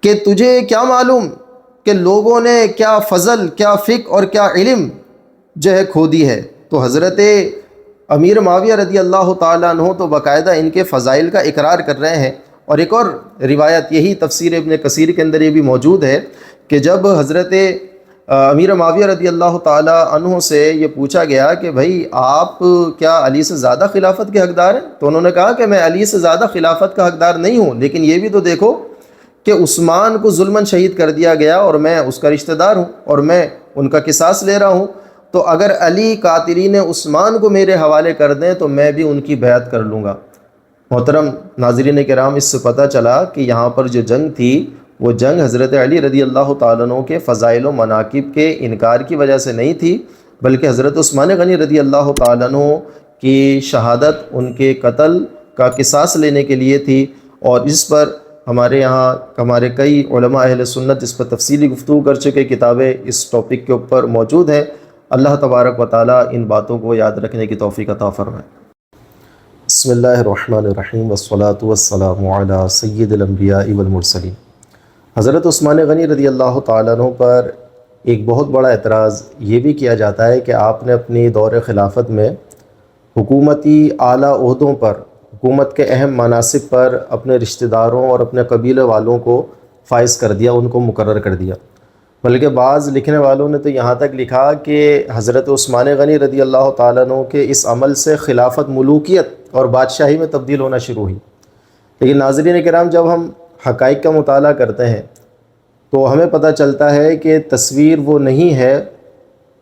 کہ تجھے کیا معلوم کہ لوگوں نے کیا فضل، کیا فقہ اور کیا علم جو ہے کھو دی ہے۔ تو حضرت امیر معاویہ رضی اللہ تعالیٰ عنہ تو باقاعدہ ان کے فضائل کا اقرار کر رہے ہیں۔ اور ایک اور روایت یہی تفسیر ابن کثیر کے اندر یہ بھی موجود ہے کہ جب حضرت امیر معاویہ رضی اللہ تعالیٰ عنہ سے یہ پوچھا گیا کہ بھائی آپ کیا علی سے زیادہ خلافت کے حقدار ہیں، تو انہوں نے کہا کہ میں علی سے زیادہ خلافت کا حقدار نہیں ہوں، لیکن یہ بھی تو دیکھو کہ عثمان کو ظلماً شہید کر دیا گیا اور میں اس کا رشتہ دار ہوں اور میں ان کا قصاص لے رہا ہوں، تو اگر علی قاتلین عثمان کو میرے حوالے کر دیں تو میں بھی ان کی بیعت کر لوں گا۔ محترم ناظرین کرام، اس سے پتہ چلا کہ یہاں پر جو جنگ تھی وہ جنگ حضرت علی رضی اللہ تعالیٰ عنہ کے فضائل و مناقب کے انکار کی وجہ سے نہیں تھی، بلکہ حضرت عثمان غنی رضی اللہ تعالیٰ عنہ کی شہادت ان کے قتل کا قصاص لینے کے لیے تھی۔ اور اس پر ہمارے یہاں ہمارے کئی علماء اہل سنت اس پر تفصیلی گفتگو کر چکے، کتابیں اس ٹاپک کے اوپر موجود ہیں۔ اللہ تبارک و تعالیٰ ان باتوں کو یاد رکھنے کی توفیق عطا فرمائے۔ بسم اللہ الرحمن الرحیم والصلاة والسلام علی سید الانبیاء والمرسلین۔ حضرت عثمان غنی رضی اللہ تعالیٰ عنہ پر ایک بہت بڑا اعتراض یہ بھی کیا جاتا ہے کہ آپ نے اپنی دور خلافت میں حکومتی اعلیٰ عہدوں پر، حکومت کے اہم مناصب پر اپنے رشتہ داروں اور اپنے قبیلے والوں کو فائز کر دیا، ان کو مقرر کر دیا۔ بلکہ بعض لکھنے والوں نے تو یہاں تک لکھا کہ حضرت عثمان غنی رضی اللہ تعالیٰ عنہ کے اس عمل سے خلافت ملوکیت اور بادشاہی میں تبدیل ہونا شروع ہوئی۔ لیکن ناظرین کرام، جب ہم حقائق کا مطالعہ کرتے ہیں تو ہمیں پتہ چلتا ہے کہ تصویر وہ نہیں ہے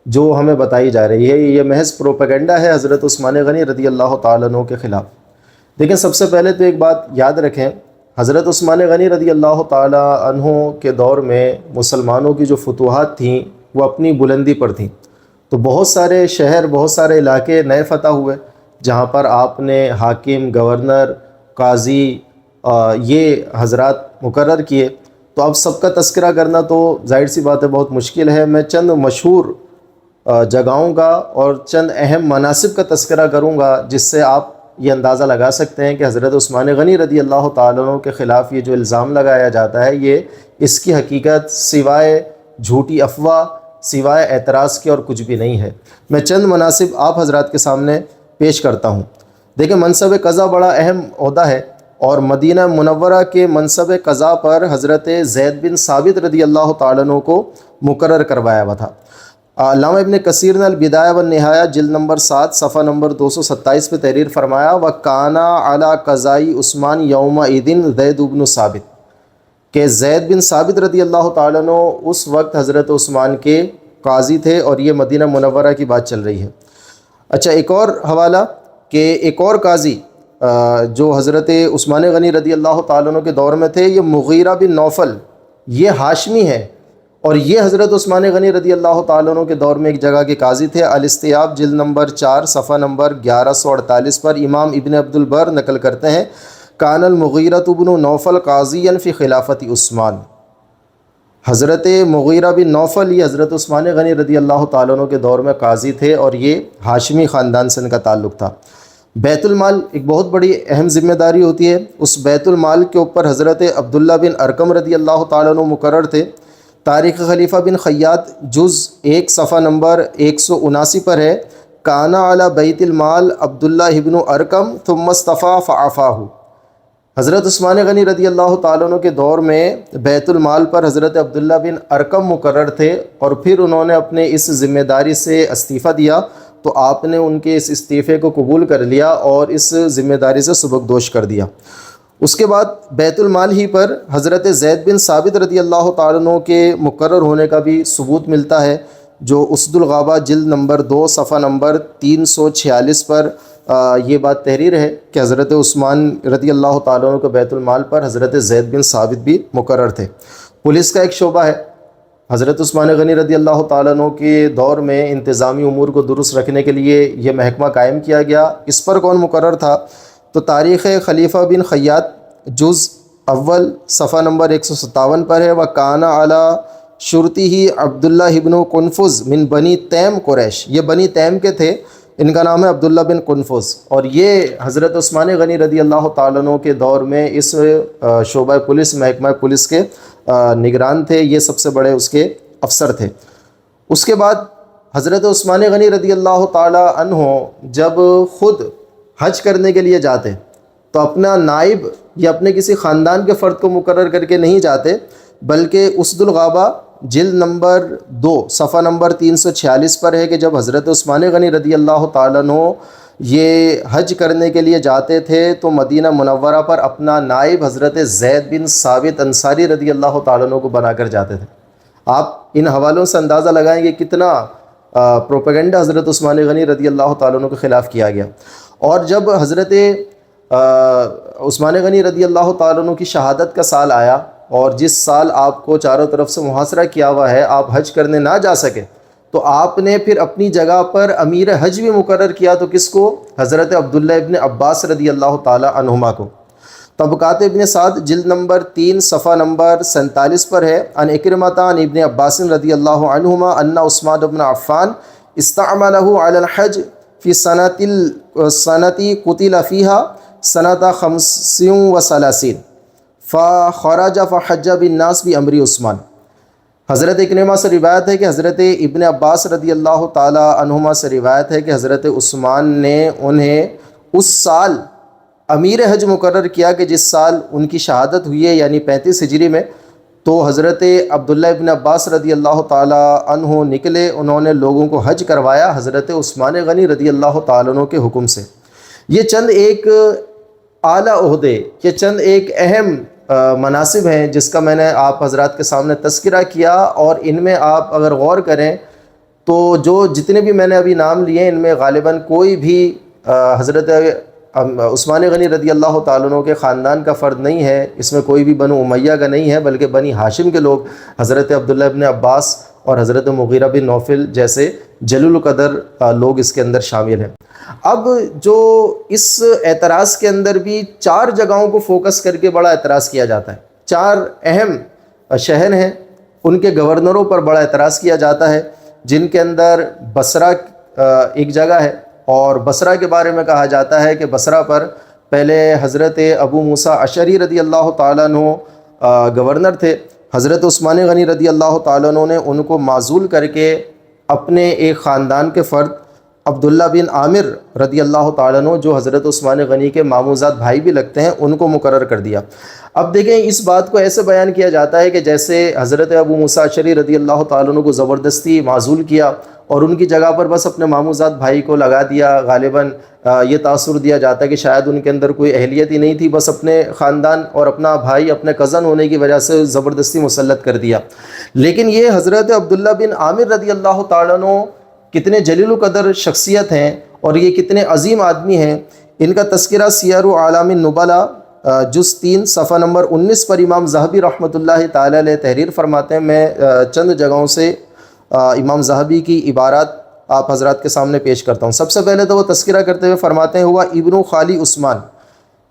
جو ہمیں بتائی جا رہی ہے، یہ محض پروپیگنڈا ہے حضرت عثمان غنی رضی اللہ تعالیٰ عنہ کے خلاف۔ لیکن سب سے پہلے تو ایک بات یاد رکھیں، حضرت عثمان غنی رضی اللہ تعالیٰ عنہ کے دور میں مسلمانوں کی جو فتوحات تھیں وہ اپنی بلندی پر تھیں، تو بہت سارے شہر، بہت سارے علاقے نئے فتح ہوئے جہاں پر آپ نے حاکم، گورنر، قاضی یہ حضرات مقرر کیے۔ تو اب سب کا تذکرہ کرنا تو ظاہر سی بات ہے بہت مشکل ہے۔ میں چند مشہور جگہوں کا اور چند اہم مناصب کا تذکرہ کروں گا جس سے آپ یہ اندازہ لگا سکتے ہیں کہ حضرت عثمان غنی رضی اللہ تعالیٰ عنہ کے خلاف یہ جو الزام لگایا جاتا ہے یہ اس کی حقیقت سوائے جھوٹی افواہ، سوائے اعتراض کے اور کچھ بھی نہیں ہے۔ میں چند مناصب آپ حضرات کے سامنے پیش کرتا ہوں۔ دیکھیں، منصب قضا بڑا اہم عہدہ ہے، اور مدینہ منورہ کے منصب قضا پر حضرت زید بن ثابت رضی اللہ تعالیٰ عنہ کو مقرر کروایا ہوا تھا۔ علامہ ابن کثیر نے البدایہ والنہایہ جلد نمبر 7 صفحہ نمبر 227 پہ تحریر فرمایا، وَكَانَ عَلَى قَضَاءِ عثمان يَوْمَئِذٍ زید بن ثابت، کہ زید بن ثابت رضی اللہ تعالیٰ عنہ اس وقت حضرت عثمان کے قاضی تھے، اور یہ مدینہ منورہ کی بات چل رہی ہے۔ اچھا، ایک اور حوالہ کہ ایک اور قاضی جو حضرت عثمان غنی رضی اللہ تعالیٰ عنہ کے دور میں تھے، یہ مغیرہ بن نوفل، یہ ہاشمی ہے، اور یہ حضرت عثمان غنی رضی اللہ تعالیٰ عنہ کے دور میں ایک جگہ کے قاضی تھے۔ الاستیاب جلد نمبر 4 صفحہ نمبر 1148 پر امام ابن عبد البر نقل کرتے ہیں، کان المغیرۃ بن نوفل قاضیا فی خلافت عثمان، حضرت مغیرہ بن نوفل یہ حضرت عثمان غنی رضی اللہ تعالیٰ عنہ کے دور میں قاضی تھے، اور یہ ہاشمی خاندان سے ان کا تعلق تھا۔ بیت المال ایک بہت بڑی اہم ذمہ داری ہوتی ہے، اس بیت المال کے اوپر حضرت عبداللہ بن ارقم رضی اللہ تعالیٰ عنہ مقرر تھے۔ تاریخ خلیفہ بن خیاط جز 1 صفحہ نمبر 179 پر ہے، کانا علی بیت المال عبداللہ ابن ارقم ثم اصطفیٰ فعفاہ، حضرت عثمان غنی رضی اللہ تعالیٰ عنہ کے دور میں بیت المال پر حضرت عبداللہ بن ارقم مقرر تھے، اور پھر انہوں نے اپنے اس ذمہ داری سے استعفیٰ دیا، تو آپ نے ان کے اس استعفے کو قبول کر لیا اور اس ذمہ داری سے سبکدوش کر دیا۔ اس کے بعد بیت المال ہی پر حضرت زید بن ثابت رضی اللہ تعالیٰ عنہ کے مقرر ہونے کا بھی ثبوت ملتا ہے، جو اسد الغابہ جلد نمبر 2 صفحہ نمبر 346 پر یہ بات تحریر ہے کہ حضرت عثمان رضی اللہ تعالیٰ عنہ کے بیت المال پر حضرت زید بن ثابت بھی مقرر تھے۔ پولیس کا ایک شعبہ ہے، حضرت عثمان غنی رضی اللہ تعالیٰ عنہ کے دور میں انتظامی امور کو درست رکھنے کے لیے یہ محکمہ قائم کیا گیا۔ اس پر کون مقرر تھا؟ تو تاریخ خلیفہ بن خیاط جز اول صفحہ نمبر 157 پر ہے، وَكَانَ عَلَى شُرْطِهِ عبداللہ ابن قنفذ من بنی تیم قریش، یہ بنی تیم کے تھے، ان کا نام ہے عبداللہ بن قنفذ، اور یہ حضرت عثمان غنی رضی اللہ تعالیٰ عنہ کے دور میں اس شعبہ پولیس، محکمہ پولیس کے نگران تھے، یہ سب سے بڑے اس کے افسر تھے۔ اس کے بعد حضرت عثمان غنی رضی اللہ تعالیٰ عنہ جب خود حج کرنے کے لیے جاتے تو اپنا نائب یا اپنے کسی خاندان کے فرد کو مقرر کر کے نہیں جاتے، بلکہ اسد الغابہ جلد نمبر 2 صفحہ نمبر 346 پر ہے کہ جب حضرت عثمان غنی رضی اللہ تعالیٰ عنہ یہ حج کرنے کے لیے جاتے تھے تو مدینہ منورہ پر اپنا نائب حضرت زید بن ثابت انصاری رضی اللہ تعالیٰ عنہ کو بنا کر جاتے تھے۔ آپ ان حوالوں سے اندازہ لگائیں گے کتنا پروپیگنڈا حضرت عثمان غنی رضی اللہ تعالیٰ عنہ کے خلاف کیا گیا۔ اور جب حضرت عثمان غنی رضی اللہ تعالیٰ عنہ کی شہادت کا سال آیا اور جس سال آپ کو چاروں طرف سے محاصرہ کیا ہوا ہے، آپ حج کرنے نہ جا سکے، تو آپ نے پھر اپنی جگہ پر امیر حج بھی مقرر کیا، تو کس کو؟ حضرت عبداللہ ابن عباس رضی اللہ تعالی عنہما کو۔ طبقات ابن سعد جلد نمبر 3 صفحہ نمبر 47 پر ہے، ان اکرمۃ عن ابن عباس رضی اللہ عنہما ان عثمان بن عفان استعملہ علی الحج فی سنۃ قتل فیہا سنۃ 35 فخرج فحج بالناس بامر عثمان۔ حضرت اکرمہ سے روایت ہے کہ حضرت ابن عباس رضی اللہ تعالی عنہما سے روایت ہے کہ حضرت عثمان نے انہیں اس سال امیر حج مقرر کیا کہ جس سال ان کی شہادت ہوئی ہے، یعنی 35 ہجری میں۔ تو حضرت عبداللہ ابن عباس رضی اللہ تعالی عنہ نکلے، انہوں نے لوگوں کو حج کروایا حضرت عثمان غنی رضی اللہ تعالیٰ عنہ کے حکم سے۔ یہ چند ایک اعلیٰ عہدے، یہ چند ایک اہم مناصب ہیں جس کا میں نے آپ حضرات کے سامنے تذکرہ کیا، اور ان میں آپ اگر غور کریں تو جتنے بھی میں نے ابھی نام لیے ان میں غالباً کوئی بھی حضرت عثمان غنی رضی اللہ تعالیٰ عنہ کے خاندان کا فرد نہیں ہے، اس میں کوئی بھی بنو امیہ کا نہیں ہے، بلکہ بنی ہاشم کے لوگ حضرت عبداللہ ابن عباس اور حضرت مغیرہ بن نوفل جیسے جلیل القدر لوگ اس کے اندر شامل ہیں۔ اب جو اس اعتراض کے اندر بھی 4 جگہوں کو فوکس کر کے بڑا اعتراض کیا جاتا ہے، 4 اہم شہر ہیں، ان کے گورنروں پر بڑا اعتراض کیا جاتا ہے، جن کے اندر بصرہ ایک جگہ ہے، اور بصرہ کے بارے میں کہا جاتا ہے کہ بصرہ پر پہلے حضرت ابو موسیٰ اشعری رضی اللہ تعالیٰ عنہ گورنر تھے۔ حضرت عثمان غنی رضی اللہ تعالیٰ عنہ نے ان کو معزول کر کے اپنے ایک خاندان کے فرد عبداللہ بن عامر رضی اللہ تعالیٰ عنہ، جو حضرت عثمان غنی کے ماموزاد بھائی بھی لگتے ہیں، ان کو مقرر کر دیا۔ اب دیکھیں اس بات کو ایسے بیان کیا جاتا ہے کہ جیسے حضرت ابو موسیٰ اشعری رضی اللہ تعالیٰ عنہ کو زبردستی معزول کیا اور ان کی جگہ پر بس اپنے ماموزاد بھائی کو لگا دیا۔ غالباً یہ تاثر دیا جاتا ہے کہ شاید ان کے اندر کوئی اہلیت ہی نہیں تھی، بس اپنے خاندان اور اپنا بھائی اپنے کزن ہونے کی وجہ سے زبردستی مسلط کر دیا۔ لیکن یہ حضرت عبداللہ بن عامر رضی اللہ تعالیٰ عنہ کتنے جلیل القدر شخصیت ہیں اور یہ کتنے عظیم آدمی ہیں۔ ان کا تذکرہ سیر اعلام النبلاء جز 3 صفحہ نمبر 19 پر امام ذہبی رحمۃ اللہ تعالی علیہ تحریر فرماتے ہیں۔ میں چند جگہوں سے امام ذہبی کی عبارات آپ حضرات کے سامنے پیش کرتا ہوں۔ سب سے پہلے تو وہ تذکرہ کرتے ہوئے فرماتے ہیں، ہوا ابن خالی عثمان،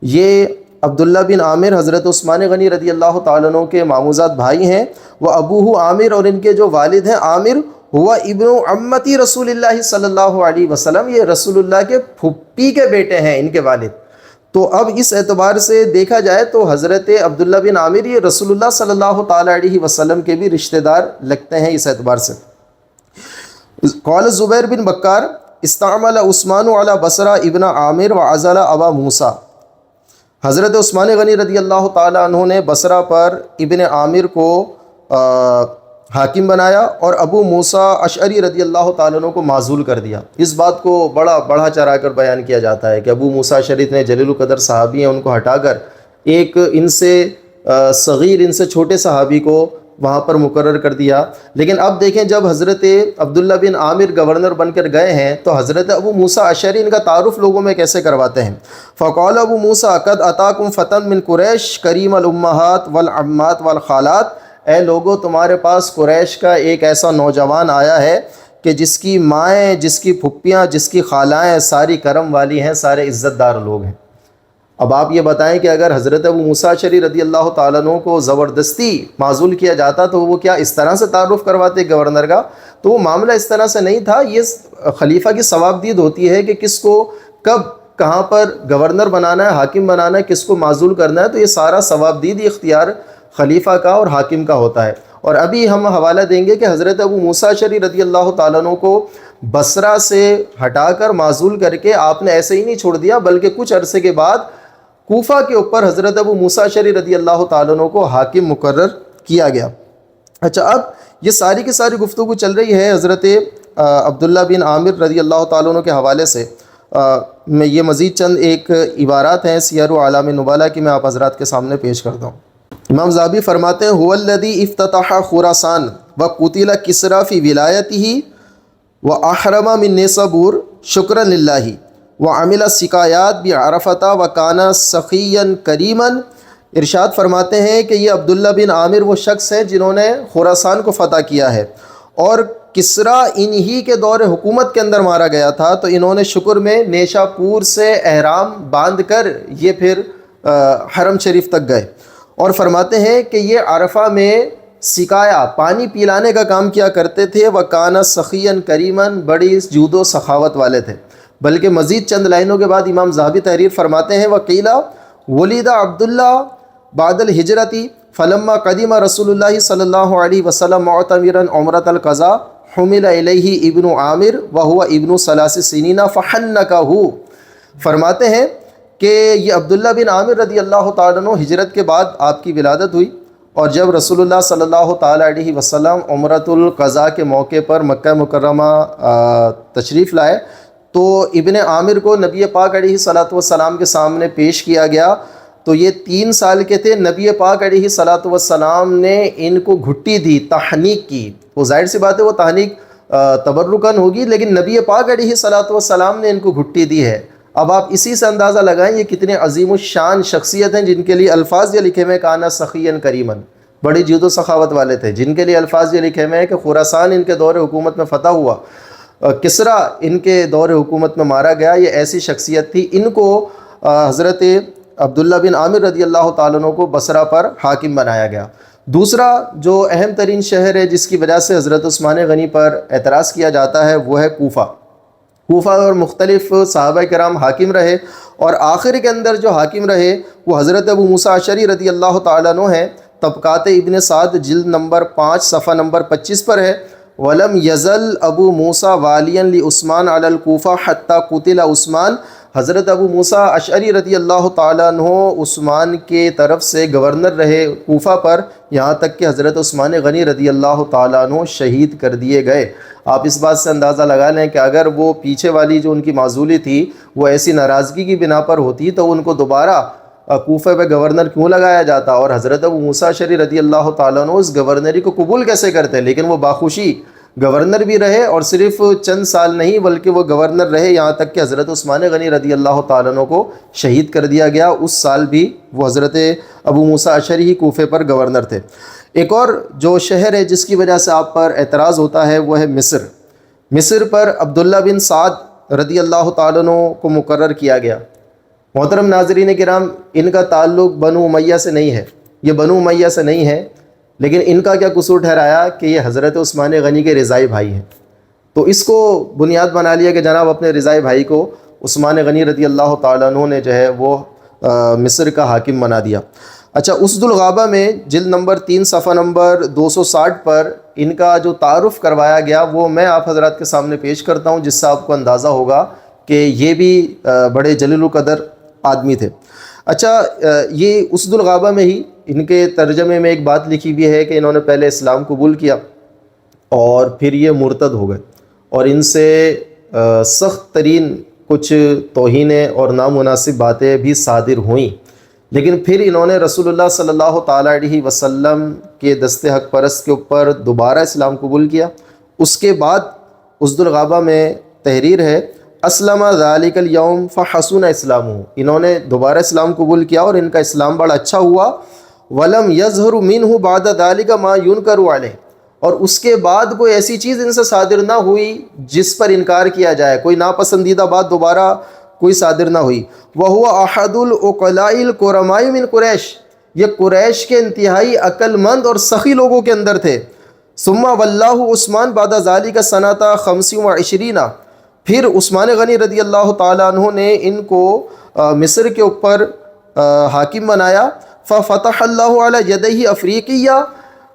یہ عبداللہ بن عامر حضرت عثمان غنی رضی اللہ تعالیٰ عنہ کے ماموزاد بھائی ہیں۔ وہ ابوہ عامر، اور ان کے جو والد ہیں عامر، ہوا ابن عمتی رسول اللہ صلی اللہ علیہ وسلم، یہ رسول اللہ کے پھپھی کے بیٹے ہیں ان کے والد۔ تو اب اس اعتبار سے دیکھا جائے تو حضرت عبداللہ بن عامر یہ رسول اللہ صلی اللہ تعالیٰ علیہ وسلم کے بھی رشتہ دار لگتے ہیں اس اعتبار سے۔ قال زبیر بن بکار استعمل عثمان علی بصرہ ابن عامر وعزل ابا موسیٰ، حضرت عثمان غنی رضی اللہ تعالیٰ عنہ نے بصرہ پر ابن عامر کو حاکم بنایا اور ابو موسیٰ اشعری رضی اللہ تعالیٰ عنہ کو معزول کر دیا۔ اس بات کو بڑا بڑھا چڑھا کر بیان کیا جاتا ہے کہ ابو موسیٰ اشعری نے جلیل القدر صحابی ہیں، ان کو ہٹا کر ایک ان سے صغیر، ان سے چھوٹے صحابی کو وہاں پر مقرر کر دیا۔ لیکن اب دیکھیں جب حضرت عبداللہ بن عامر گورنر بن کر گئے ہیں تو حضرت ابو موسیٰ اشعری ان کا تعارف لوگوں میں کیسے کرواتے ہیں؟ فقال ابو موسیٰ قد اتاکم فتن من قریش کریم الامہات والعمات والخالات، اے لوگوں تمہارے پاس قریش کا ایک ایسا نوجوان آیا ہے کہ جس کی مائیں، جس کی پھپھیاں، جس کی خالائیں ساری کرم والی ہیں، سارے عزت دار لوگ ہیں۔ اب آپ یہ بتائیں کہ اگر حضرت ابو موسیٰ اشعری رضی اللہ تعالیٰ عنہ کو زبردستی معزول کیا جاتا تو وہ کیا اس طرح سے تعارف کرواتے گورنر کا؟ تو وہ معاملہ اس طرح سے نہیں تھا۔ یہ خلیفہ کی ثوابدید ہوتی ہے کہ کس کو کب کہاں پر گورنر بنانا ہے، حاکم بنانا ہے، کس کو معزول کرنا ہے، تو یہ سارا ثوابدید اختیار خلیفہ کا اور حاکم کا ہوتا ہے۔ اور ابھی ہم حوالہ دیں گے کہ حضرت ابو موسیٰ اشعری رضی اللہ تعالیٰ عنہ کو بصرہ سے ہٹا کر معزول کر کے آپ نے ایسے ہی نہیں چھوڑ دیا، بلکہ کچھ عرصے کے بعد کوفہ کے اوپر حضرت ابو موسیٰ اشعری رضی اللہ تعالیٰ عنہ کو حاکم مقرر کیا گیا۔ اچھا، اب یہ ساری کی ساری گفتگو چل رہی ہے حضرت عبداللہ بن عامر رضی اللہ تعالیٰ عنہ کے حوالے سے۔ میں یہ مزید چند ایک عبارات ہیں سیر اعلام النبلاء کی، میں آپ حضرات کے سامنے پیش کرتا ہوں۔ امام ذہبی فرماتے ہیں، هو الذی افتتح خراسان وقتل کسری فی ولایتہ واحرم من نیسابور شکرا للہ وعمل السقایات بعرفۃ وکان سخیا کریما ارشاد فرماتے ہیں کہ یہ عبداللہ بن عامر وہ شخص ہیں جنہوں نے خراسان کو فتح کیا ہے، اور کسریٰ انہی کے دور حکومت کے اندر مارا گیا تھا، تو انہوں نے شکر میں نیشا پور سے احرام باندھ کر یہ پھر حرم شریف تک گئے، اور فرماتے ہیں کہ یہ عرفہ میں سکایا پانی پلانے کا کام کیا کرتے تھے، وَكَانَ سَخِيًّا كَرِيمًا، بڑی جود و سخاوت والے تھے۔ بلکہ مزید چند لائنوں کے بعد امام ذہبی تحریر فرماتے ہیں وَقِيلَ وُلِدَ عبداللہ بعد الحجرتی فلما قدم رسول اللہ صلی اللہ علیہ وسلم معتمرا عمرۃ القضاء حمل الیہ ابن عامر وہو ابن ثلاث سنین فحنکہ، فرماتے ہیں کہ یہ عبداللہ بن عامر رضی اللہ تعالیٰ عنہ ہجرت کے بعد آپ کی ولادت ہوئی، اور جب رسول اللہ صلی اللہ تعالیٰ علیہ وسلم عمرۃ القضاء کے موقع پر مکہ مکرمہ تشریف لائے تو ابن عامر کو نبی پاک علیہ صلاۃ والسلام کے سامنے پیش کیا گیا۔ تو یہ 3 سال کے تھے، نبی پاک علیہ صلاۃ والسلام نے ان کو گھٹی دی، تحنیک کی۔ وہ ظاہر سی بات ہے وہ تحنیک تبرکاً ہوگی، لیکن نبی پاک علیہ صلاۃ والسلام نے ان کو گھٹی دی ہے۔ اب آپ اسی سے اندازہ لگائیں یہ کتنے عظیم الشان شخصیت ہیں جن کے لیے الفاظ یہ لکھے ہوئے کانا سخیًا کریمًا، بڑی جود و سخاوت والے تھے، جن کے لیے الفاظ یہ لکھے ہوئے ہیں کہ خراسان ان کے دور حکومت میں فتح ہوا، کسریٰ ان کے دور حکومت میں مارا گیا، یہ ایسی شخصیت تھی۔ ان کو حضرت عبداللہ بن عامر رضی اللہ تعالیٰ عنہ کو بصرہ پر حاکم بنایا گیا۔ دوسرا جو اہم ترین شہر ہے جس کی وجہ سے حضرت عثمان غنی پر اعتراض کیا جاتا ہے وہ ہے کوفہ۔ کوفہ اور مختلف صحابہ کرام حاکم رہے، اور آخر کے اندر جو حاکم رہے وہ حضرت ابو موسیٰ اشعری رضی اللہ تعالیٰ عنہ ہیں۔ طبقات ابن سعد جلد نمبر 5 صفحہ نمبر 25 پر ہے وَلَمْ يَزَلْ ابو موسیٰ وَالِيًا لِعثمان عَلَى الْكُوفَةِ حَتَّى قُتِلَ عثمان، حضرت ابو موسیٰ اشعری رضی اللہ تعالیٰ عنہ عثمان کے طرف سے گورنر رہے کوفہ پر، یہاں تک کہ حضرت عثمان غنی رضی اللہ تعالیٰ عنہ شہید کر دیے گئے۔ آپ اس بات سے اندازہ لگا لیں کہ اگر وہ پیچھے والی جو ان کی معزولی تھی وہ ایسی ناراضگی کی بنا پر ہوتی تو ان کو دوبارہ کوفہ پہ گورنر کیوں لگایا جاتا، اور حضرت ابو موسیٰ اشعری رضی اللہ تعالیٰ عنہ اس گورنری کو قبول کیسے کرتے، لیکن وہ باخوشی گورنر بھی رہے، اور صرف چند سال نہیں بلکہ وہ گورنر رہے یہاں تک کہ حضرت عثمان غنی رضی اللہ تعالیٰ عنہ کو شہید کر دیا گیا۔ اس سال بھی وہ حضرت ابو موسیٰ اشعری ہی کوفے پر گورنر تھے۔ ایک اور جو شہر ہے جس کی وجہ سے آپ پر اعتراض ہوتا ہے وہ ہے مصر۔ مصر پر عبداللہ بن سعد رضی اللہ تعالیٰ عنہ کو مقرر کیا گیا۔ محترم ناظرین کرام، ان کا تعلق بنو امیہ سے نہیں ہے، یہ بنو امیہ سے نہیں ہے، لیکن ان کا کیا قصور ٹھہرایا کہ یہ حضرت عثمان غنی کے رضائی بھائی ہیں، تو اس کو بنیاد بنا لیا کہ جناب اپنے رضائی بھائی کو عثمان غنی رضی اللہ تعالیٰ عنہ نے جو ہے وہ مصر کا حاکم بنا دیا۔ اچھا، اسد الغابہ میں جلد نمبر 3 صفحہ نمبر 260 پر ان کا جو تعارف کروایا گیا وہ میں آپ حضرات کے سامنے پیش کرتا ہوں، جس سے آپ کو اندازہ ہوگا کہ یہ بھی بڑے جلیل القدر آدمی تھے۔ اچھا، یہ اسد الغابہ میں ہی ان کے ترجمے میں ایک بات لکھی ہوئی ہے کہ انہوں نے پہلے اسلام قبول کیا اور پھر یہ مرتد ہو گئے، اور ان سے سخت ترین کچھ توہینیں اور نامناسب باتیں بھی صادر ہوئیں، لیکن پھر انہوں نے رسول اللہ صلی اللہ تعالیٰ علیہ وسلم کے دست حق پرست کے اوپر دوبارہ اسلام قبول کیا۔ اس کے بعد اسد الغابہ میں تحریر ہے اسلم ذالک الیوم فحسن اسلامہ، انہوں نے دوبارہ اسلام قبول کیا اور ان کا اسلام بڑا اچھا ہوا۔ ولم یظہر منہ بعد ذالک ما ینکر علیہ، اور اس کے بعد کوئی ایسی چیز ان سے صادر نہ ہوئی جس پر انکار کیا جائے، کوئی ناپسندیدہ بات دوبارہ کوئی صادر نہ ہوئی۔ وہو احد العقلاء الکرماء من قریش، یہ قریش کے انتہائی عقل مند اور سخی لوگوں کے اندر تھے۔ ثم واللہ عثمان بعد ذالک سنۃ 25، پھر عثمان غنی رضی اللہ تعالیٰ عنہ نے ان کو مصر کے اوپر حاکم بنایا۔ ففتح اللہ علی یدیہ افریقیہ،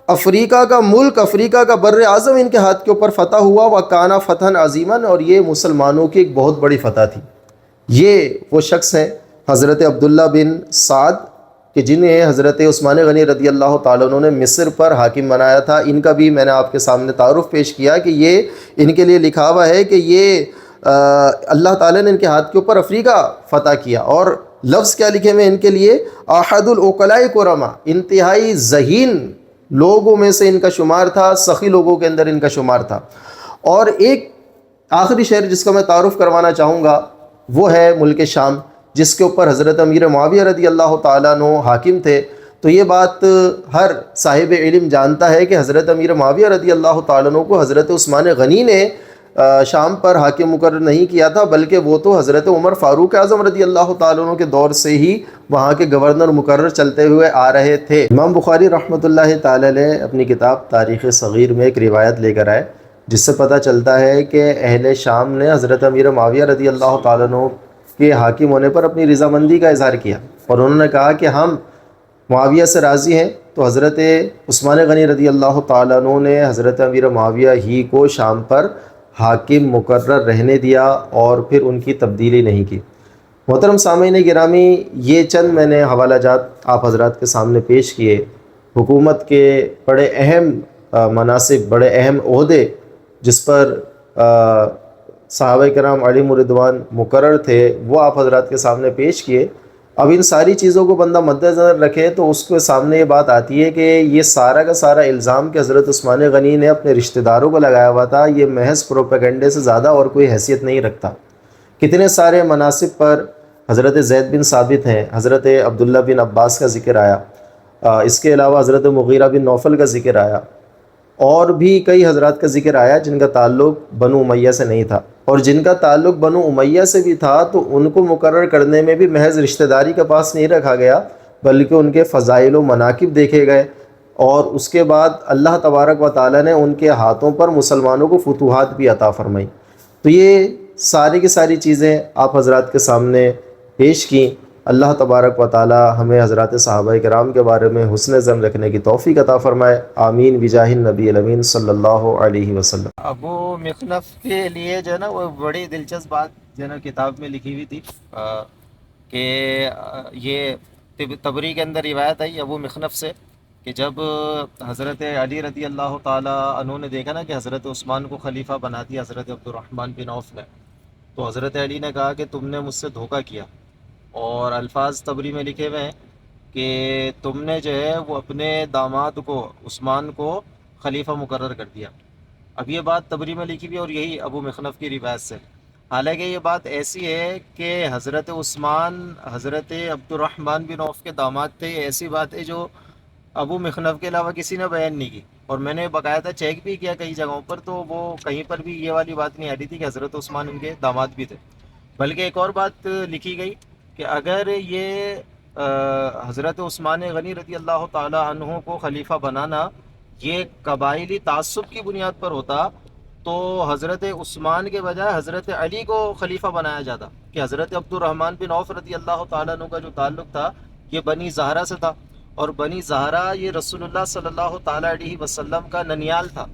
افریقہ کا ملک، افریقہ کا بر اعظم ان کے ہاتھ کے اوپر فتح ہوا۔ وکان فتحً عظیما، اور یہ مسلمانوں کی ایک بہت بڑی فتح تھی۔ یہ وہ شخص ہیں حضرت عبداللہ بن سعد کہ جنہیں حضرت عثمان غنی رضی اللہ تعالیٰ عنہ نے مصر پر حاکم بنایا تھا۔ ان کا بھی میں نے آپ کے سامنے تعارف پیش کیا کہ یہ ان کے لیے لکھا ہوا ہے کہ یہ اللہ تعالیٰ نے ان کے ہاتھ کے اوپر افریقہ فتح کیا، اور لفظ کیا لکھے ہوئے ان کے لیے احد العقلاء الکرماء، انتہائی ذہین لوگوں میں سے ان کا شمار تھا، سخی لوگوں کے اندر ان کا شمار تھا۔ اور ایک آخری شہر جس کا میں تعارف کروانا چاہوں گا وہ ہے ملک شام، جس کے اوپر حضرت امیر معاویہ رضی اللہ تعالیٰ عنہ حاکم تھے، تو یہ بات ہر صاحب علم جانتا ہے کہ حضرت امیر معاویہ رضی اللہ تعالیٰ عنہ کو حضرت عثمان غنی نے شام پر حاکم مقرر نہیں کیا تھا، بلکہ وہ تو حضرت عمر فاروق اعظم رضی اللہ تعالیٰ عنہ کے دور سے ہی وہاں کے گورنر مقرر چلتے ہوئے آ رہے تھے۔ امام بخاری رحمۃ اللہ تعالیٰ علیہ اپنی کتاب تاریخ صغیر میں ایک روایت لے کر آئے، جس سے پتہ چلتا ہے کہ اہل شام نے حضرت امیر معاویہ رضی اللہ تعالیٰ عنہ کے حاکم ہونے پر اپنی رضامندی کا اظہار کیا، اور انہوں نے کہا کہ ہم معاویہ سے راضی ہیں۔ تو حضرت عثمان غنی رضی اللہ تعالیٰ عنہ نے حضرت امیر معاویہ ہی کو شام پر حاکم مقرر رہنے دیا اور پھر ان کی تبدیلی نہیں کی۔ محترم سامعین گرامی، یہ چند میں نے حوالہ جات آپ حضرات کے سامنے پیش کیے، حکومت کے بڑے اہم مناصب، بڑے اہم عہدے جس پر صحابہ کرام علیہم رضوان مقرر تھے، وہ آپ حضرات کے سامنے پیش کیے۔ اب ان ساری چیزوں کو بندہ مد نظر رکھے تو اس کے سامنے یہ بات آتی ہے کہ یہ سارا کا سارا الزام کہ حضرت عثمان غنی نے اپنے رشتہ داروں کو لگایا ہوا تھا، یہ محض پروپیگنڈے سے زیادہ اور کوئی حیثیت نہیں رکھتا۔ کتنے سارے مناصب پر حضرت زید بن ثابت ہیں، حضرت عبداللہ بن عباس کا ذکر آیا، اس کے علاوہ حضرت مغیرہ بن نوفل کا ذکر آیا، اور بھی کئی حضرات کا ذکر آیا جن کا تعلق بنو امیہ سے نہیں تھا، اور جن کا تعلق بنو امیہ سے بھی تھا تو ان کو مقرر کرنے میں بھی محض رشتہ داری کا پاس نہیں رکھا گیا، بلکہ ان کے فضائل و مناقب دیکھے گئے، اور اس کے بعد اللہ تبارک و تعالیٰ نے ان کے ہاتھوں پر مسلمانوں کو فتوحات بھی عطا فرمائی۔ تو یہ ساری کی ساری چیزیں آپ حضرات کے سامنے پیش کیں۔ اللہ تبارک و تعالی ہمیں حضرات صحابہ کرام کے بارے میں حسن ظن رکھنے کی توفیق عطا فرمائے، آمین بجاہ النبی الامین صلی اللہ علیہ وسلم۔ ابو مخنف کے لیے جو ہے نا وہ بڑی دلچسپ بات جو ہے نا کتاب میں لکھی ہوئی تھی کہ یہ تبری کے اندر روایت آئی ابو مخنف سے کہ جب حضرت علی رضی اللہ تعالی عنہ نے دیکھا نا کہ حضرت عثمان کو خلیفہ بنا دیا حضرت عبد الرحمن بن عوف نے، تو حضرت علی نے کہا کہ تم نے مجھ سے دھوکہ کیا، اور الفاظ تبری میں لکھے ہوئے ہیں کہ تم نے جو ہے وہ اپنے داماد کو عثمان کو خلیفہ مقرر کر دیا۔ اب یہ بات تبری میں لکھی ہوئی ہے اور یہی ابو مخنف کی روایت سے، حالانکہ یہ بات ایسی ہے کہ حضرت عثمان حضرت عبد الرحمن بن عوف کے داماد تھے، یہ ایسی بات ہے جو ابو مخنف کے علاوہ کسی نے بیان نہیں کی، اور میں نے باقاعدہ چیک بھی کیا کئی جگہوں پر، تو وہ کہیں پر بھی یہ والی بات نہیں آ رہی تھی کہ حضرت عثمان ان کے داماد بھی تھے۔ بلکہ ایک اور بات لکھی گئی کہ اگر یہ حضرت عثمان غنی رضی اللہ تعالی عنہ کو خلیفہ بنانا یہ قبائلی تعصب کی بنیاد پر ہوتا تو حضرت عثمان کے بجائے حضرت علی کو خلیفہ بنایا جاتا، کہ حضرت عبد الرحمن بن عوف رضی اللہ تعالیٰ عنہ کا جو تعلق تھا یہ بنی زہرہ سے تھا، اور بنی زہرہ یہ رسول اللہ صلی اللہ تعالیٰ علیہ وسلم کا ننیال تھا،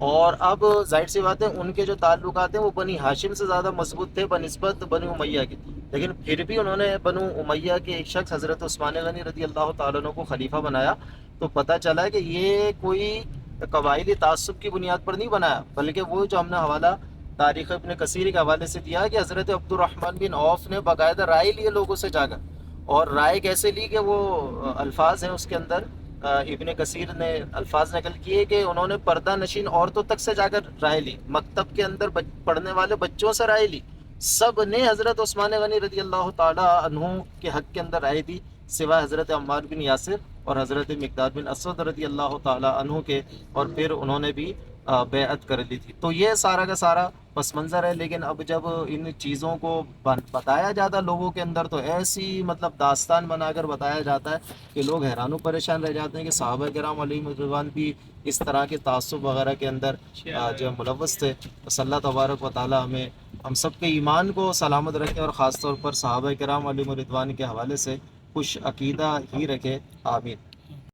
اور اب ظاہر سی بات ہے ان کے جو تعلقات ہیں وہ بنی ہاشم سے زیادہ مضبوط تھے بنسبت بنی امیہ کے، لیکن پھر بھی انہوں نے بنو امیہ کے ایک شخص حضرت عثمان غنی رضی اللہ تعالیٰ عنہ کو خلیفہ بنایا، تو پتہ چلا کہ یہ کوئی قبائلی تعصب کی بنیاد پر نہیں بنایا، بلکہ وہ جو ہم نے حوالہ تاریخ ابن کثیر کے حوالے سے دیا کہ حضرت عبد الرحمن بن عوف نے باقاعدہ رائے لیے لوگوں سے جا کر، اور رائے کیسے لی کہ وہ الفاظ ہیں اس کے اندر ابن کثیر نے الفاظ نقل کیے کہ انہوں نے پردہ نشین عورتوں تک سے جا کر رائے لی، مکتب کے اندر پڑھنے والے بچوں سے رائے لی، سب نے حضرت عثمان غنی رضی اللہ تعالی عنہ کے حق کے اندر رائے دی سوائے حضرت عمار بن یاسر اور حضرت مقداد بن اسود رضی اللہ تعالی عنہ کے، اور پھر انہوں نے بھی بیعت کر لی تھی۔ تو یہ سارا کا سارا پس منظر ہے، لیکن اب جب ان چیزوں کو بتایا جاتا لوگوں کے اندر تو ایسی مطلب داستان بنا کر بتایا جاتا ہے کہ لوگ حیران و پریشان رہ جاتے ہیں کہ صحابہ کرام علیہم رضوان بھی اس طرح کے تعصب وغیرہ کے اندر جو ملوث تھے۔ بس اللہ تبارک و تعالی ہمیں ہم سب کے ایمان کو سلامت رکھے، اور خاص طور پر صحابہ کرام علیہم رضوان کے حوالے سے خوش عقیدہ ہی رکھے، آمین۔